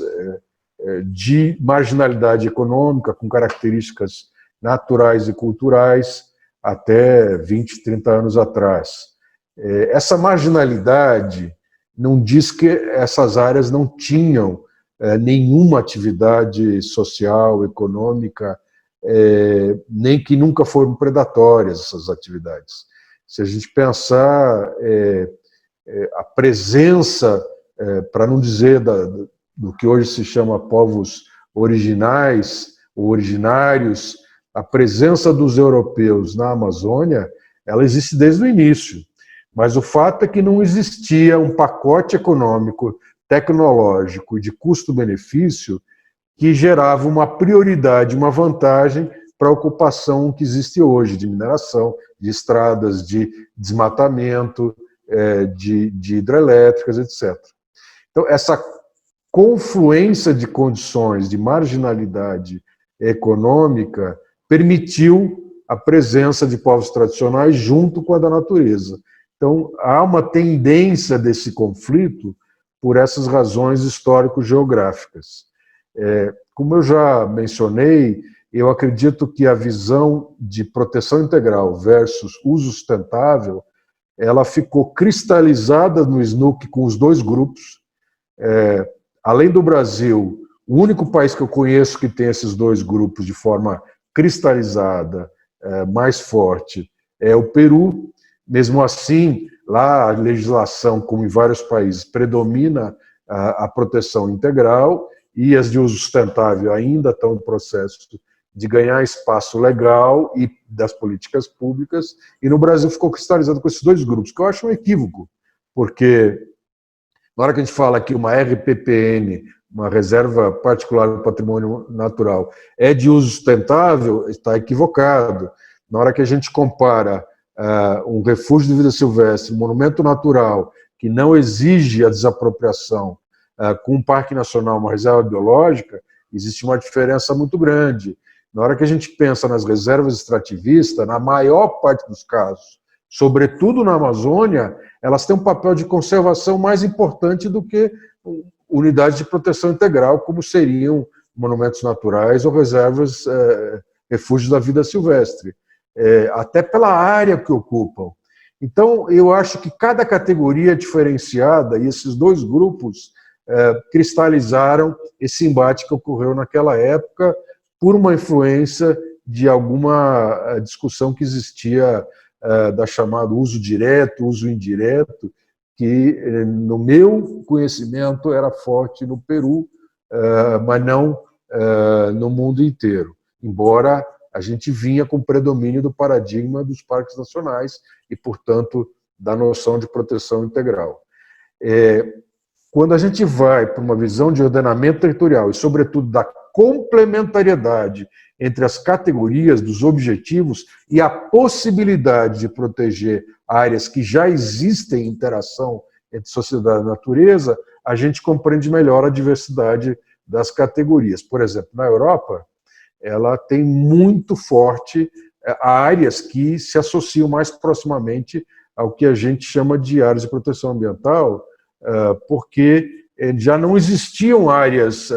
de marginalidade econômica, com características naturais e culturais, até 20, 30 anos atrás. Essa marginalidade não diz que essas áreas não tinham nenhuma atividade social, econômica, nem que nunca foram predatórias essas atividades. Se a gente pensar a presença, para não dizer do que hoje se chama povos originais ou originários, a presença dos europeus na Amazônia, ela existe desde o início. Mas o fato é que não existia um pacote econômico, tecnológico e de custo-benefício que gerava uma prioridade, uma vantagem para a ocupação que existe hoje, de mineração, de estradas, de desmatamento, de hidrelétricas, etc. Então, essa confluência de condições de marginalidade econômica permitiu a presença de povos tradicionais junto com a da natureza. Então, há uma tendência desse conflito por essas razões histórico-geográficas. Como eu já mencionei, eu acredito que a visão de proteção integral versus uso sustentável, ela ficou cristalizada no SNUC com os dois grupos. Além do Brasil, o único país que eu conheço que tem esses dois grupos de forma cristalizada, mais forte, é o Peru. Mesmo assim, lá a legislação, como em vários países, predomina a proteção integral, e as de uso sustentável ainda estão em processo de ganhar espaço legal e das políticas públicas, e no Brasil ficou cristalizado com esses dois grupos, que eu acho um equívoco, porque na hora que a gente fala que uma RPPN, uma Reserva Particular do Patrimônio Natural, é de uso sustentável, está equivocado. Na hora que a gente compara um refúgio de vida silvestre, um monumento natural, que não exige a desapropriação, com um parque nacional, uma reserva biológica, existe uma diferença muito grande. Na hora que a gente pensa nas reservas extrativistas, na maior parte dos casos, sobretudo na Amazônia, elas têm um papel de conservação mais importante do que unidades de proteção integral, como seriam monumentos naturais ou reservas, refúgios da vida silvestre, até pela área que ocupam. Então, eu acho que cada categoria é diferenciada, e esses dois grupos cristalizaram esse embate que ocorreu naquela época por uma influência de alguma discussão que existia da chamada uso direto, uso indireto, que no meu conhecimento era forte no Peru, mas não no mundo inteiro, embora a gente vinha com o predomínio do paradigma dos parques nacionais e, portanto, da noção de proteção integral. Quando a gente vai para uma visão de ordenamento territorial e, sobretudo, da complementariedade entre as categorias dos objetivos e a possibilidade de proteger áreas que já existem em interação entre sociedade e natureza, a gente compreende melhor a diversidade das categorias. Por exemplo, na Europa, ela tem muito forte áreas que se associam mais proximamente ao que a gente chama de áreas de proteção ambiental, porque já não existiam áreas,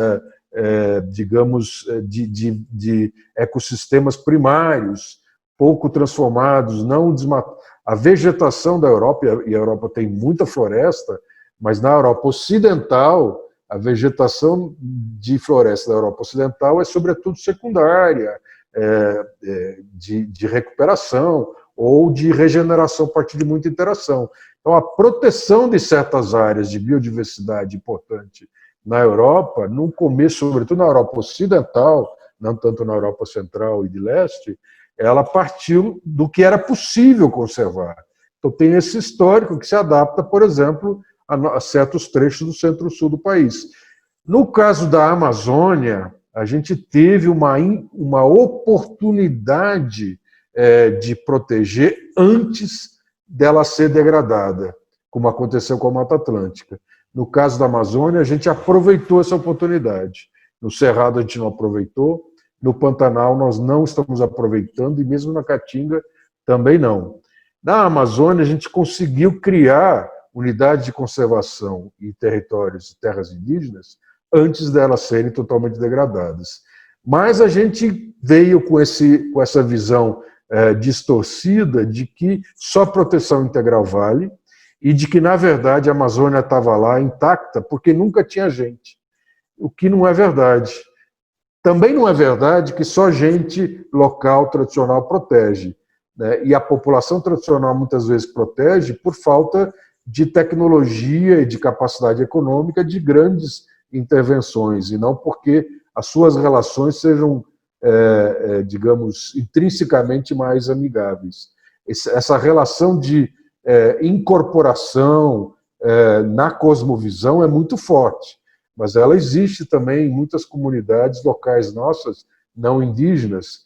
digamos, de ecossistemas primários, pouco transformados, não desmatados. A vegetação da Europa, e a Europa tem muita floresta, mas na Europa Ocidental, a vegetação de floresta da Europa Ocidental é sobretudo secundária, de recuperação ou de regeneração a partir de muita interação. Então, a proteção de certas áreas de biodiversidade importante na Europa, no começo, sobretudo na Europa Ocidental, não tanto na Europa Central e de Leste, ela partiu do que era possível conservar. Então, tem esse histórico que se adapta, por exemplo, a certos trechos do centro-sul do país. No caso da Amazônia, a gente teve uma oportunidade de proteger antes dela ser degradada, como aconteceu com a Mata Atlântica. No caso da Amazônia, a gente aproveitou essa oportunidade. No Cerrado, a gente não aproveitou. No Pantanal, nós não estamos aproveitando, e mesmo na Caatinga, também não. Na Amazônia, a gente conseguiu criar unidades de conservação e territórios e terras indígenas antes delas serem totalmente degradadas. Mas a gente veio com essa visão distorcida de que só proteção integral vale e de que, na verdade, a Amazônia estava lá intacta porque nunca tinha gente, o que não é verdade. Também não é verdade que só gente local tradicional protege, né? E a população tradicional muitas vezes protege por falta de tecnologia e de capacidade econômica de grandes intervenções, e não porque as suas relações sejam, digamos, intrinsecamente mais amigáveis. Essa relação de incorporação na cosmovisão é muito forte, mas ela existe também em muitas comunidades locais nossas, não indígenas,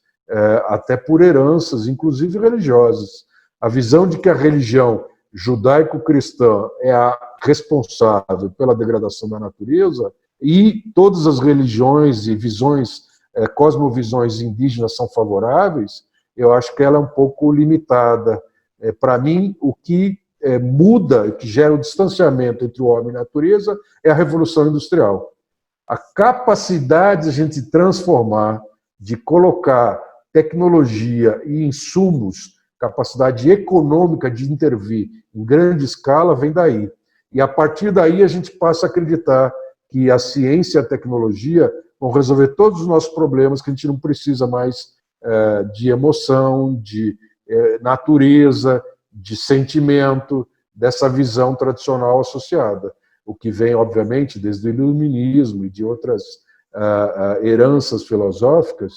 até por heranças, inclusive religiosas. A visão de que a religião judaico-cristã é a responsável pela degradação da natureza e todas as religiões e visões, cosmovisões indígenas são favoráveis, eu acho que ela é um pouco limitada. Para mim, o que muda, que gera o distanciamento entre o homem e a natureza, é a Revolução Industrial. A capacidade de a gente transformar, de colocar tecnologia e insumos, capacidade econômica de intervir em grande escala, vem daí. E a partir daí a gente passa a acreditar que a ciência e a tecnologia vão resolver todos os nossos problemas, que a gente não precisa mais de emoção, de natureza, de sentimento, dessa visão tradicional associada. O que vem, obviamente, desde o iluminismo e de outras heranças filosóficas,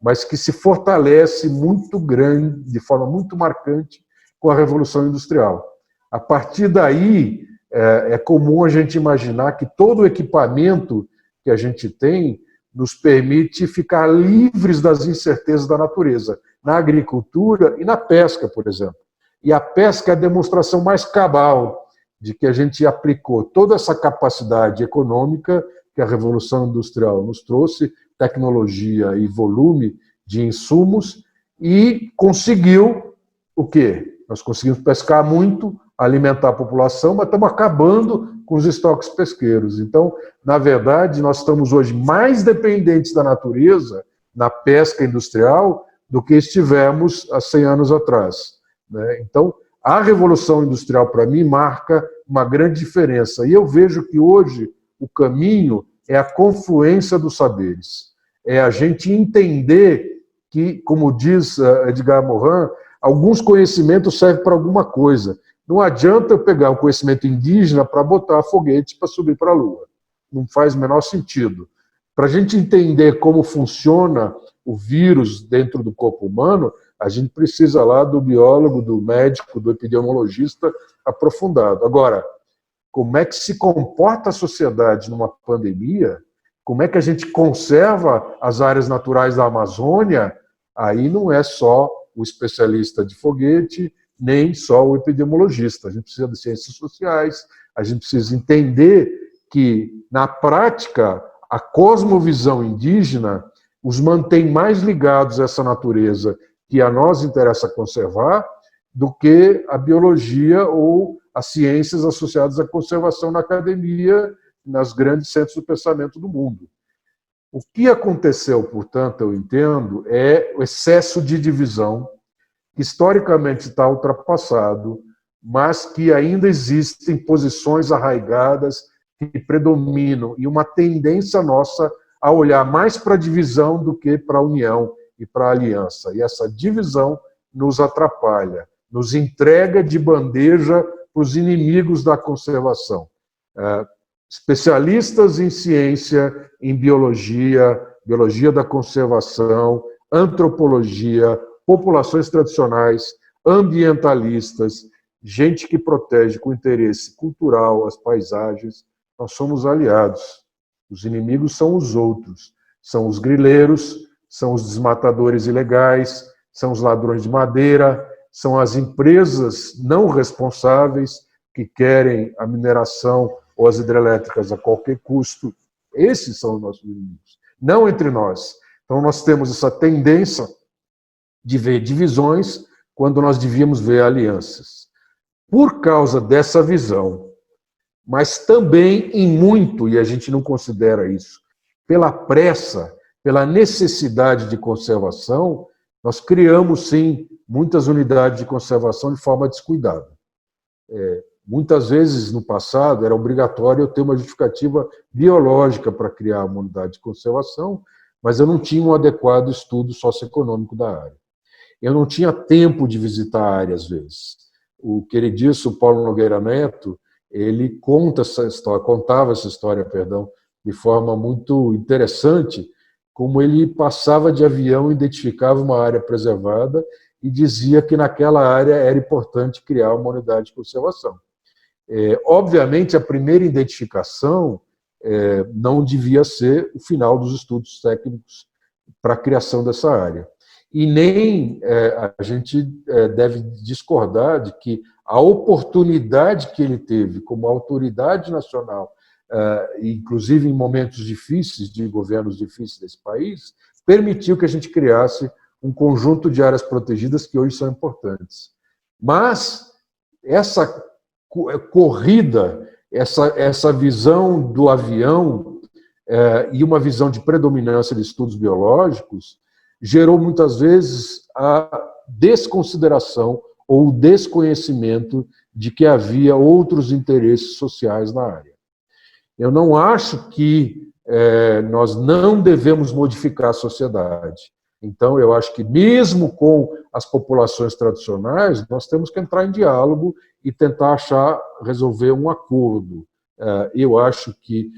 mas que se fortalece muito grande, de forma muito marcante, com a Revolução Industrial. A partir daí, é comum a gente imaginar que todo o equipamento que a gente tem nos permite ficar livres das incertezas da natureza, na agricultura e na pesca, por exemplo. E a pesca é a demonstração mais cabal de que a gente aplicou toda essa capacidade econômica que a Revolução Industrial nos trouxe, tecnologia e volume de insumos, e conseguiu o quê? Nós conseguimos pescar muito, alimentar a população, mas estamos acabando com os estoques pesqueiros. Então, na verdade, nós estamos hoje mais dependentes da natureza, na pesca industrial, do que estivemos há 100 anos atrás, né? Então, a Revolução Industrial, para mim, marca uma grande diferença. E eu vejo que hoje o caminho é a confluência dos saberes. É a gente entender que, como diz Edgar Morin, alguns conhecimentos servem para alguma coisa. Não adianta eu pegar um conhecimento indígena para botar foguete para subir para a Lua. Não faz o menor sentido. Para a gente entender como funciona o vírus dentro do corpo humano, a gente precisa lá do biólogo, do médico, do epidemiologista aprofundado. Agora, como é que se comporta a sociedade numa pandemia? Como é que a gente conserva as áreas naturais da Amazônia? Aí não é só o especialista de foguete, nem só o epidemiologista. A gente precisa de ciências sociais, a gente precisa entender que, na prática, a cosmovisão indígena os mantém mais ligados a essa natureza que a nós interessa conservar do que a biologia ou as ciências associadas à conservação na academia, nas grandes centros do pensamento do mundo. O que aconteceu, portanto, eu entendo, é o excesso de divisão, que historicamente está ultrapassado, mas que ainda existem posições arraigadas que predominam e uma tendência nossa a olhar mais para a divisão do que para a união e para a aliança. E essa divisão nos atrapalha, nos entrega de bandeja para os inimigos da conservação. Especialistas em ciência, em biologia, biologia da conservação, antropologia, populações tradicionais, ambientalistas, gente que protege com interesse cultural as paisagens, nós somos aliados. Os inimigos são os outros, são os grileiros, são os desmatadores ilegais, são os ladrões de madeira, são as empresas não responsáveis que querem a mineração ou as hidrelétricas a qualquer custo. Esses são os nossos inimigos, não entre nós. Então nós temos essa tendência de ver divisões quando nós devíamos ver alianças. Por causa dessa visão, mas também em muito, e a gente não considera isso, pela pressa, pela necessidade de conservação, nós criamos, sim, muitas unidades de conservação de forma descuidada. Muitas vezes, no passado, era obrigatório eu ter uma justificativa biológica para criar uma unidade de conservação, mas eu não tinha um adequado estudo socioeconômico da área. Eu não tinha tempo de visitar a área, às vezes. O queridíssimo Paulo Nogueira Neto, ele contava essa história, de forma muito interessante, como ele passava de avião, identificava uma área preservada e dizia que naquela área era importante criar uma unidade de conservação. Obviamente, a primeira identificação não devia ser o final dos estudos técnicos para a criação dessa área. E nem a gente deve discordar de que a oportunidade que ele teve como autoridade nacional, inclusive em momentos difíceis, de governos difíceis desse país, permitiu que a gente criasse um conjunto de áreas protegidas que hoje são importantes. Mas essa corrida, essa visão do avião e uma visão de predominância de estudos biológicos gerou muitas vezes a desconsideração ou o desconhecimento de que havia outros interesses sociais na área. Eu não acho que nós não devemos modificar a sociedade. Então, eu acho que mesmo com as populações tradicionais, nós temos que entrar em diálogo e tentar resolver um acordo. Eu acho que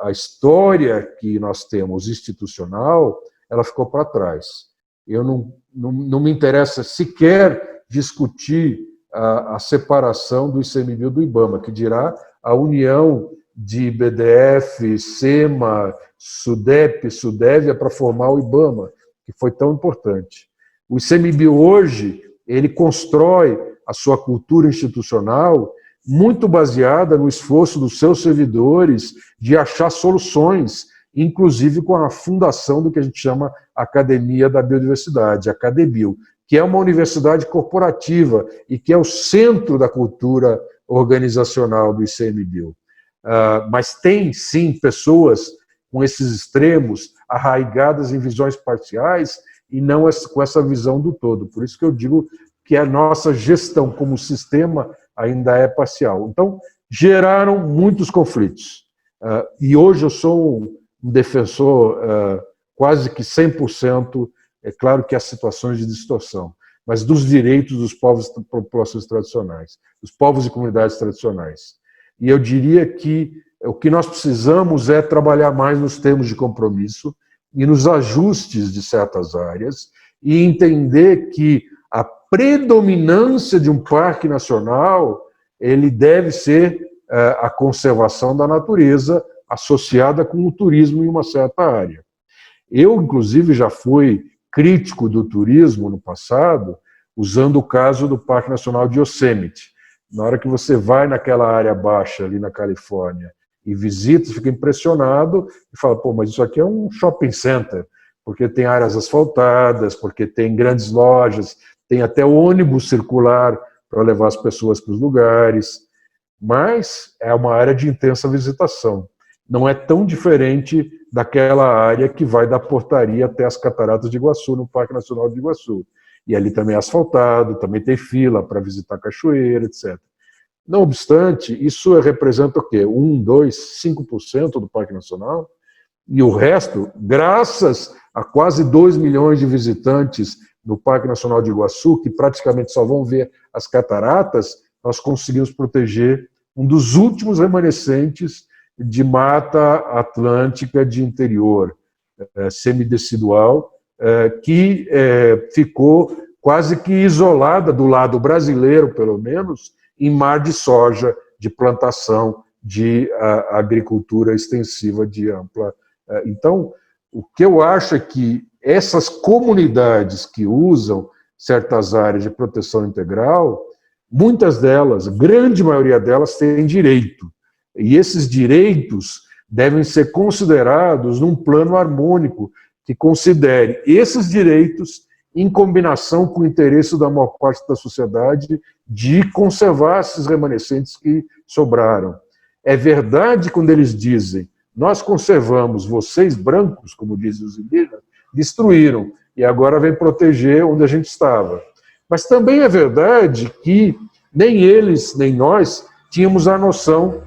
a história que nós temos institucional, ela ficou para trás. Eu não me interessa sequer discutir a separação do ICMBio do IBAMA, que dirá a união de BDF, SEMA, SUDEP, SUDEV para formar o IBAMA, que foi tão importante. O ICMBio hoje, ele constrói a sua cultura institucional muito baseada no esforço dos seus servidores de achar soluções, inclusive com a fundação do que a gente chama Academia da Biodiversidade, a Acadebio, que é uma universidade corporativa e que é o centro da cultura organizacional do ICMBio. Mas tem, sim, pessoas com esses extremos arraigadas em visões parciais e não com essa visão do todo. Por isso que eu digo que a nossa gestão como sistema ainda é parcial. Então, geraram muitos conflitos. E hoje eu sou um defensor quase que 100%, é claro que há situações de distorção, mas dos direitos dos povos e populações tradicionais, dos povos e comunidades tradicionais. E eu diria que O que nós precisamos é trabalhar mais nos termos de compromisso e nos ajustes de certas áreas e entender que a predominância de um parque nacional ele deve ser a conservação da natureza associada com o turismo em uma certa área. Eu, inclusive, já fui crítico do turismo no passado, usando o caso do Parque Nacional de Yosemite. Na hora que você vai naquela área baixa ali na Califórnia e visita, fica impressionado e fala, pô, mas isso aqui é um shopping center, porque tem áreas asfaltadas, porque tem grandes lojas, tem até ônibus circular para levar as pessoas para os lugares, mas é uma área de intensa visitação. Não é tão diferente daquela área que vai da Portaria até as Cataratas de Iguaçu, no Parque Nacional de Iguaçu. E ali também é asfaltado, também tem fila para visitar a cachoeira, etc. Não obstante, isso representa o quê? 1, 2, 5% do Parque Nacional? E o resto, graças a quase 2 milhões de visitantes no Parque Nacional de Iguaçu, que praticamente só vão ver as cataratas, nós conseguimos proteger um dos últimos remanescentes de mata atlântica de interior semidecidual, que ficou quase que isolada do lado brasileiro, pelo menos, em mar de soja, de plantação, de agricultura extensiva de ampla. Então, o que eu acho é que essas comunidades que usam certas áreas de proteção integral, muitas delas, a grande maioria delas, têm direito. E esses direitos devem ser considerados num plano harmônico que considere esses direitos em combinação com o interesse da maior parte da sociedade de conservar esses remanescentes que sobraram. É verdade quando eles dizem, nós conservamos, vocês brancos, como dizem os indígenas, destruíram, e agora vem proteger onde a gente estava. Mas também é verdade que nem eles, nem nós, tínhamos a noção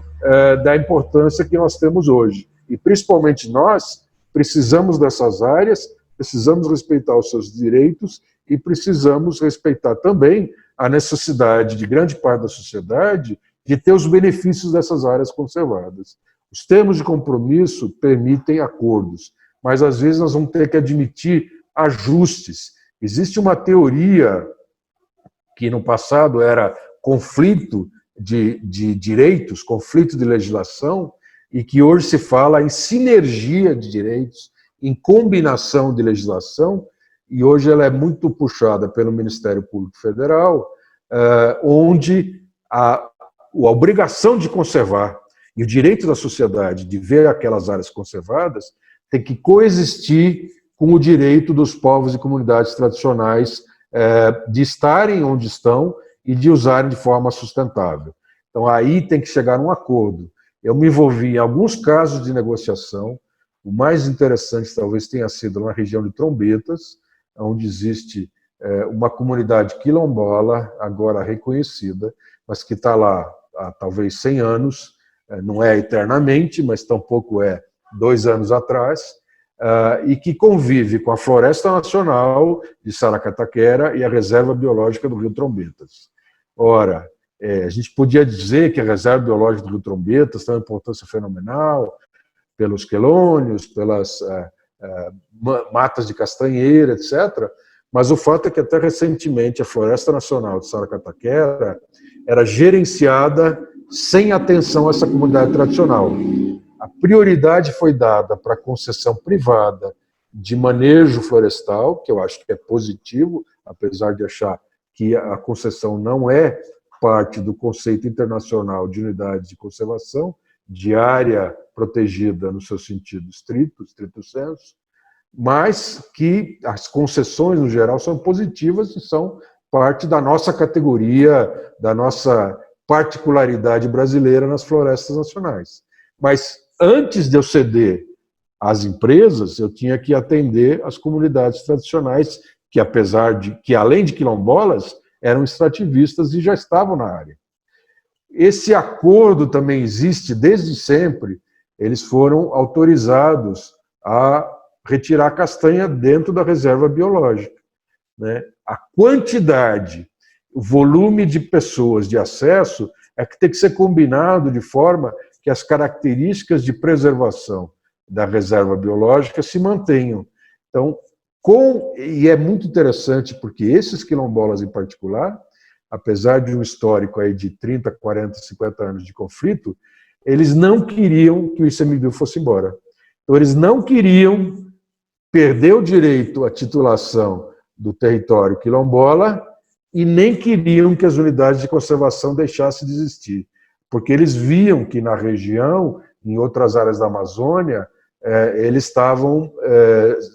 da importância que nós temos hoje. E principalmente nós precisamos dessas áreas, precisamos respeitar os seus direitos e precisamos respeitar também a necessidade de grande parte da sociedade de ter os benefícios dessas áreas conservadas. Os termos de compromisso permitem acordos, mas às vezes nós vamos ter que admitir ajustes. Existe uma teoria que no passado era conflito de direitos, conflito de legislação, e que hoje se fala em sinergia de direitos, em combinação de legislação, e hoje ela é muito puxada pelo Ministério Público Federal, onde a obrigação de conservar e o direito da sociedade de ver aquelas áreas conservadas tem que coexistir com o direito dos povos e comunidades tradicionais de estarem onde estão e de usarem de forma sustentável. Então, aí tem que chegar a um acordo. Eu me envolvi em alguns casos de negociação. O mais interessante talvez tenha sido na região de Trombetas, onde existe uma comunidade quilombola, agora reconhecida, mas que está lá há talvez 100 anos, não é eternamente, mas tampouco é 2 anos atrás, e que convive com a Floresta Nacional de Saracataquera e a Reserva Biológica do Rio Trombetas. Ora, a gente podia dizer que a Reserva Biológica do Rio Trombetas tem uma importância fenomenal pelos quelônios, pelas matas de castanheira, etc., mas o fato é que até recentemente a Floresta Nacional de Saracataquera era gerenciada sem atenção a essa comunidade tradicional. A prioridade foi dada para a concessão privada de manejo florestal, que eu acho que é positivo, apesar de achar que a concessão não é parte do conceito internacional de unidade de conservação, de área protegida no seu sentido estrito sensu, mas que as concessões, no geral, são positivas e são parte da nossa categoria, da nossa particularidade brasileira nas florestas nacionais. Mas antes de eu ceder às empresas, eu tinha que atender as comunidades tradicionais, que apesar de que, além de quilombolas, eram extrativistas e já estavam na área. Esse acordo também existe desde sempre. Eles foram autorizados a retirar a castanha dentro da reserva biológica, né? A quantidade, o volume de pessoas de acesso é que tem que ser combinado de forma que que as características de preservação da reserva biológica se mantenham. Então, e é muito interessante porque esses quilombolas em particular, apesar de um histórico aí de 30, 40, 50 anos de conflito, eles não queriam que o ICMBio fosse embora. Então, eles não queriam perder o direito à titulação do território quilombola e nem queriam que as unidades de conservação deixassem de existir, porque eles viam que na região, em outras áreas da Amazônia, eles estavam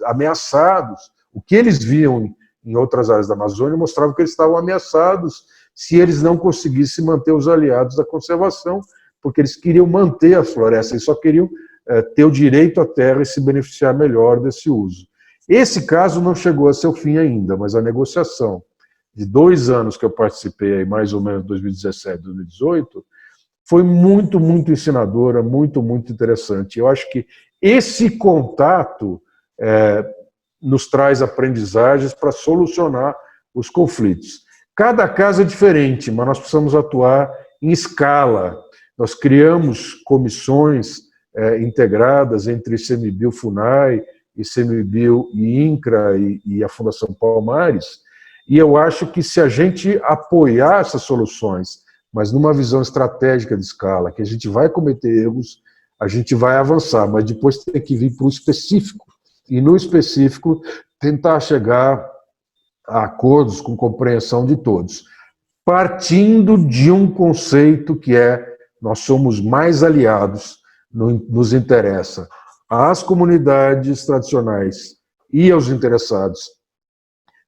ameaçados. O que eles viam em outras áreas da Amazônia mostrava que eles estavam ameaçados se eles não conseguissem manter os aliados da conservação, porque eles queriam manter a floresta, eles só queriam ter o direito à terra e se beneficiar melhor desse uso. Esse caso não chegou a seu fim ainda, mas a negociação de 2 anos que eu participei, aí, mais ou menos 2017, 2018, foi muito, muito ensinadora, muito, muito interessante. Eu acho que esse contato nos traz aprendizagens para solucionar os conflitos. Cada caso é diferente, mas nós precisamos atuar em escala. Nós criamos comissões integradas entre ICMBio, FUNAI, ICMBio e INCRA e a Fundação Palmares, e eu acho que se a gente apoiar essas soluções, mas numa visão estratégica de escala, que a gente vai cometer erros, a gente vai avançar, mas depois tem que vir para o específico, e no específico tentar chegar a acordos com compreensão de todos, partindo de um conceito que nós somos mais aliados, nos interessa às comunidades tradicionais e aos interessados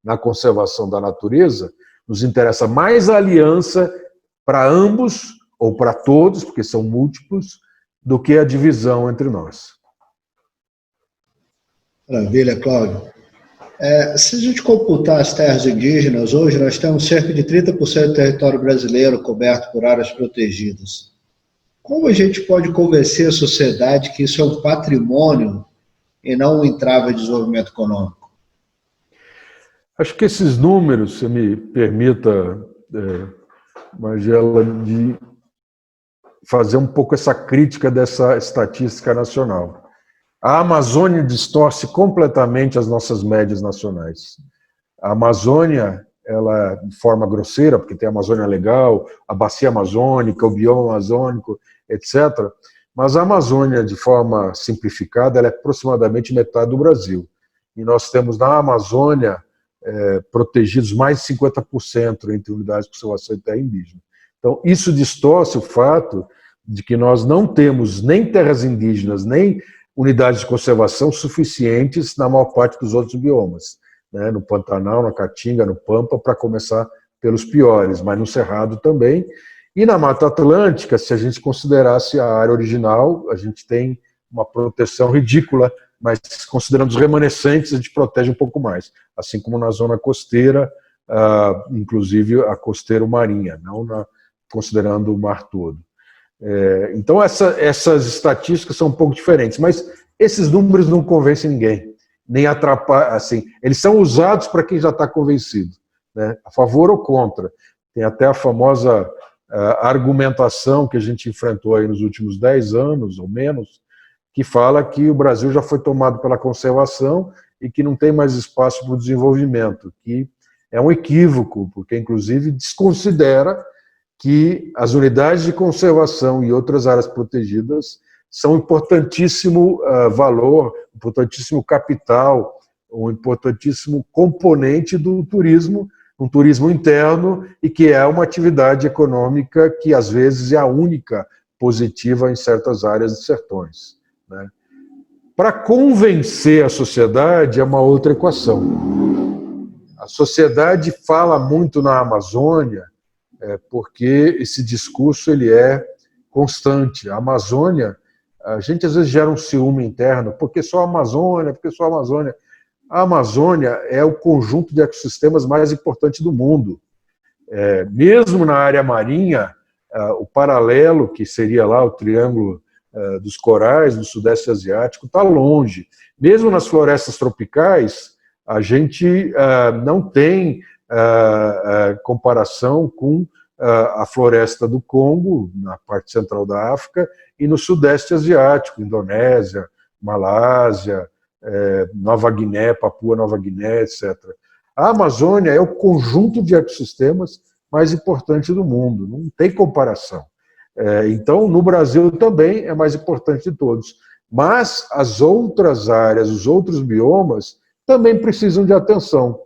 na conservação da natureza, nos interessa mais a aliança para ambos, ou para todos, porque são múltiplos, do que a divisão entre nós. Maravilha, Cláudio. Se a gente computar as terras indígenas, hoje nós temos cerca de 30% do território brasileiro coberto por áreas protegidas. Como a gente pode convencer a sociedade que isso é um patrimônio e não um entrave ao desenvolvimento econômico? Acho que esses números, se me permita, Magela, de fazer um pouco essa crítica dessa estatística nacional. A Amazônia distorce completamente as nossas médias nacionais. A Amazônia, ela de forma grosseira, porque tem a Amazônia Legal, a Bacia Amazônica, o bioma amazônico, etc. Mas a Amazônia, de forma simplificada, ela é aproximadamente metade do Brasil. E nós temos na Amazônia protegidos mais de 50% entre unidades de conservação e terra indígena. Então, isso distorce o fato de que nós não temos nem terras indígenas, nem unidades de conservação suficientes na maior parte dos outros biomas, né? No Pantanal, na Caatinga, no Pampa, para começar pelos piores, mas no Cerrado também. E na Mata Atlântica, se a gente considerasse a área original, a gente tem uma proteção ridícula, mas considerando os remanescentes, a gente protege um pouco mais, assim como na zona costeira, inclusive a costeira marinha, não considerando o mar todo. Então essas estatísticas são um pouco diferentes, mas esses números não convencem ninguém, nem atrapalham, assim, eles são usados para quem já está convencido, né, a favor ou contra. Tem até a famosa argumentação que a gente enfrentou aí nos últimos 10 anos, ou menos, que fala que o Brasil já foi tomado pela conservação e que não tem mais espaço para o desenvolvimento, que é um equívoco, porque inclusive desconsidera que as unidades de conservação e outras áreas protegidas são um importantíssimo valor, um importantíssimo capital, um importantíssimo componente do turismo, um turismo interno, e que é uma atividade econômica que às vezes é a única positiva em certas áreas de sertões, né? Para convencer a sociedade é uma outra equação. A sociedade fala muito na Amazônia, porque esse discurso ele é constante. A Amazônia, a gente às vezes gera um ciúme interno, porque só a Amazônia, porque só a Amazônia. A Amazônia é o conjunto de ecossistemas mais importante do mundo. Mesmo na área marinha, o paralelo, que seria lá o Triângulo dos Corais, do Sudeste Asiático, está longe. Mesmo nas florestas tropicais, a gente não tem comparação com a floresta do Congo, na parte central da África, e no sudeste asiático, Indonésia, Malásia, Nova Guiné, Papua Nova Guiné, etc. A Amazônia é o conjunto de ecossistemas mais importante do mundo, não tem comparação. Então, no Brasil também é mais importante de todos. Mas as outras áreas, os outros biomas, também precisam de atenção.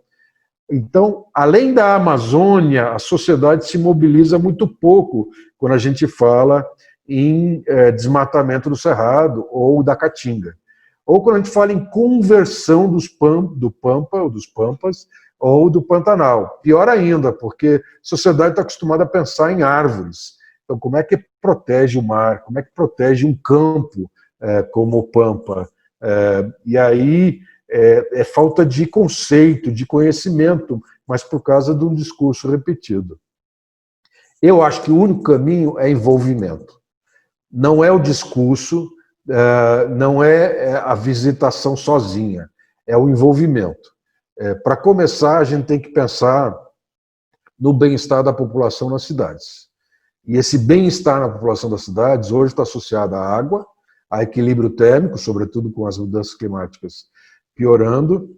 Então, além da Amazônia, a sociedade se mobiliza muito pouco quando a gente fala em desmatamento do Cerrado ou da Caatinga. Ou quando a gente fala em conversão do Pampa, ou dos Pampas, ou do Pantanal. Pior ainda, porque a sociedade está acostumada a pensar em árvores. Então, como é que protege o mar? Como é que protege um campo como o Pampa? E aí é falta de conceito, de conhecimento, mas por causa de um discurso repetido. Eu acho que o único caminho é envolvimento. Não é o discurso, não é a visitação sozinha, é o envolvimento. Para começar, a gente tem que pensar no bem-estar da população nas cidades. E esse bem-estar na população das cidades hoje está associado à água, a equilíbrio térmico, sobretudo com as mudanças climáticas piorando,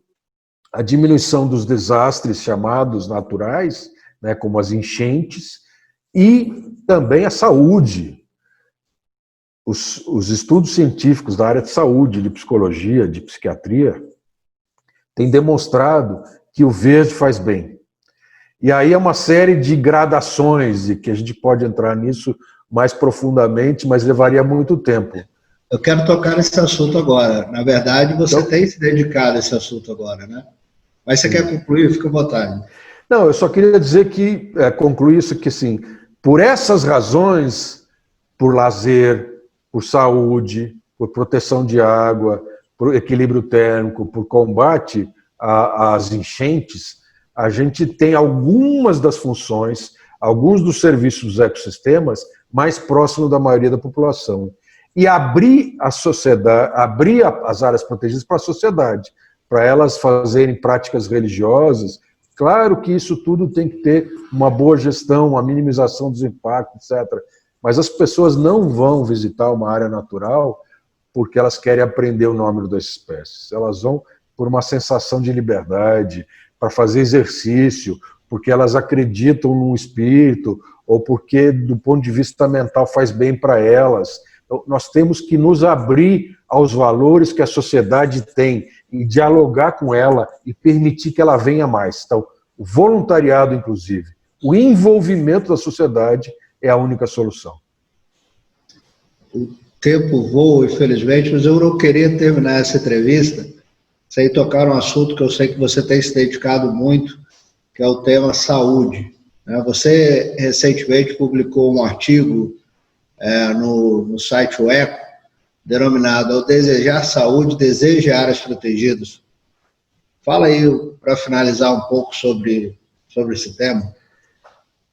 a diminuição dos desastres chamados naturais, né, como as enchentes, e também a saúde. Os estudos científicos da área de saúde, de psicologia, de psiquiatria, têm demonstrado que o verde faz bem. E aí é uma série de gradações, e que a gente pode entrar nisso mais profundamente, mas levaria muito tempo. Eu quero tocar nesse assunto agora. Na verdade, você tem se dedicado a esse assunto agora, né? Mas você quer concluir? Fica à vontade. Não, eu só queria dizer que, concluir isso, que assim, por essas razões, por lazer, por saúde, por proteção de água, por equilíbrio térmico, por combate às enchentes, a gente tem algumas das funções, alguns dos serviços dos ecossistemas mais próximos da maioria da população. E abrir a sociedade, abrir as áreas protegidas para a sociedade, para elas fazerem práticas religiosas. Claro que isso tudo tem que ter uma boa gestão, uma minimização dos impactos, etc. Mas as pessoas não vão visitar uma área natural porque elas querem aprender o nome das espécies. Elas vão por uma sensação de liberdade, para fazer exercício, porque elas acreditam num espírito, ou porque, do ponto de vista mental, faz bem para elas. Então, nós temos que nos abrir aos valores que a sociedade tem e dialogar com ela e permitir que ela venha mais. Então, o voluntariado, inclusive, o envolvimento da sociedade é a única solução. O tempo voa, infelizmente, mas eu não queria terminar essa entrevista sem tocar um assunto que eu sei que você tem se dedicado muito, que é o tema saúde. Você recentemente publicou um artigo no site O Eco, denominado Ao Desejar Saúde, Deseje Áreas Protegidas. Fala aí, para finalizar um pouco sobre esse tema.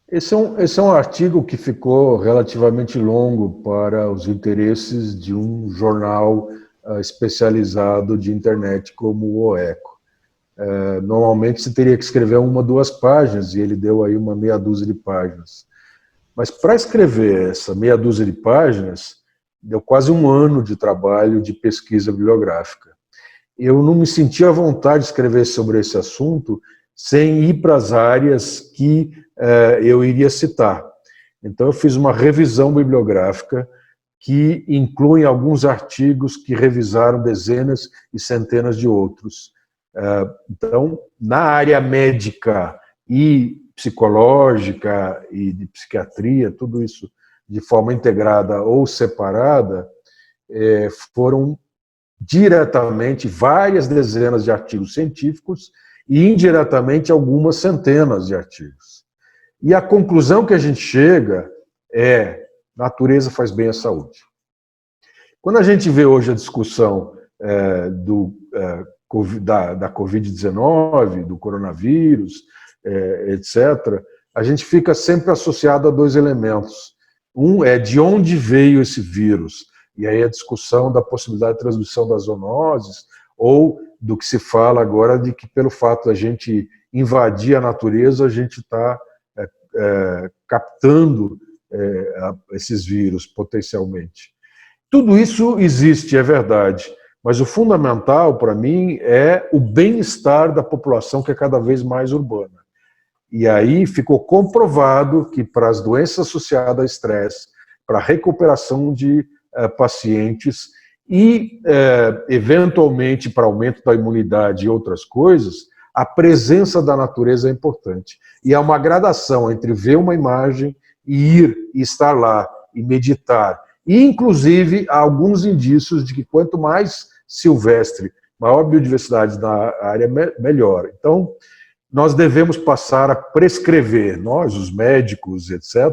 Esse é um artigo que ficou relativamente longo para os interesses de um jornal especializado de internet como o Eco. Normalmente você teria que escrever 1 ou 2 páginas, e ele deu aí uma meia dúzia de páginas. Mas para escrever essa meia dúzia de páginas, deu quase 1 ano de trabalho de pesquisa bibliográfica. Eu não me sentia à vontade de escrever sobre esse assunto sem ir para as áreas que eu iria citar. Então eu fiz uma revisão bibliográfica que inclui alguns artigos que revisaram dezenas e centenas de outros. Então, na área médica e psicológica e de psiquiatria, tudo isso de forma integrada ou separada, foram diretamente várias dezenas de artigos científicos e indiretamente algumas centenas de artigos. E a conclusão que a gente chega é: natureza faz bem à saúde. Quando a gente vê hoje a discussão da Covid-19, do coronavírus, etc., a gente fica sempre associado a 2 elementos. Um é de onde veio esse vírus, e aí a discussão da possibilidade de transmissão das zoonoses, ou do que se fala agora de que, pelo fato da gente invadir a natureza, a gente está captando esses vírus potencialmente. Tudo isso existe, é verdade, mas o fundamental para mim é o bem-estar da população, que é cada vez mais urbana. E aí ficou comprovado que para as doenças associadas a estresse, para a recuperação de pacientes e, eventualmente, para aumento da imunidade e outras coisas, a presença da natureza é importante. E há uma gradação entre ver uma imagem e ir e estar lá e meditar. E, inclusive, há alguns indícios de que quanto mais silvestre, maior biodiversidade na área, melhor. Então, nós devemos passar a prescrever, nós, os médicos, etc.,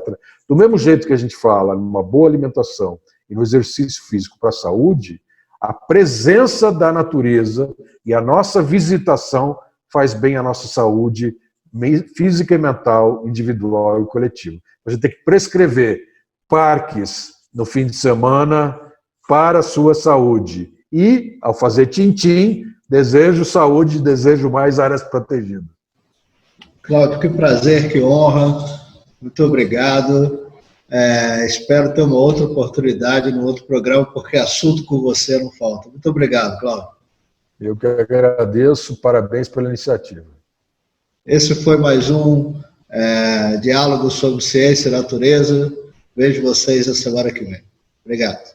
do mesmo jeito que a gente fala numa boa alimentação e no exercício físico para a saúde, a presença da natureza e a nossa visitação faz bem à nossa saúde física e mental, individual e coletiva. A gente tem que prescrever parques no fim de semana para a sua saúde. E, ao fazer tim-tim, desejo saúde, desejo mais áreas protegidas. Cláudio, que prazer, que honra. Muito obrigado. Espero ter uma outra oportunidade no outro programa, porque assunto com você não falta. Muito obrigado, Cláudio. Eu que agradeço, parabéns pela iniciativa. Esse foi mais um Diálogo sobre Ciência e Natureza. Vejo vocês na semana que vem. Obrigado.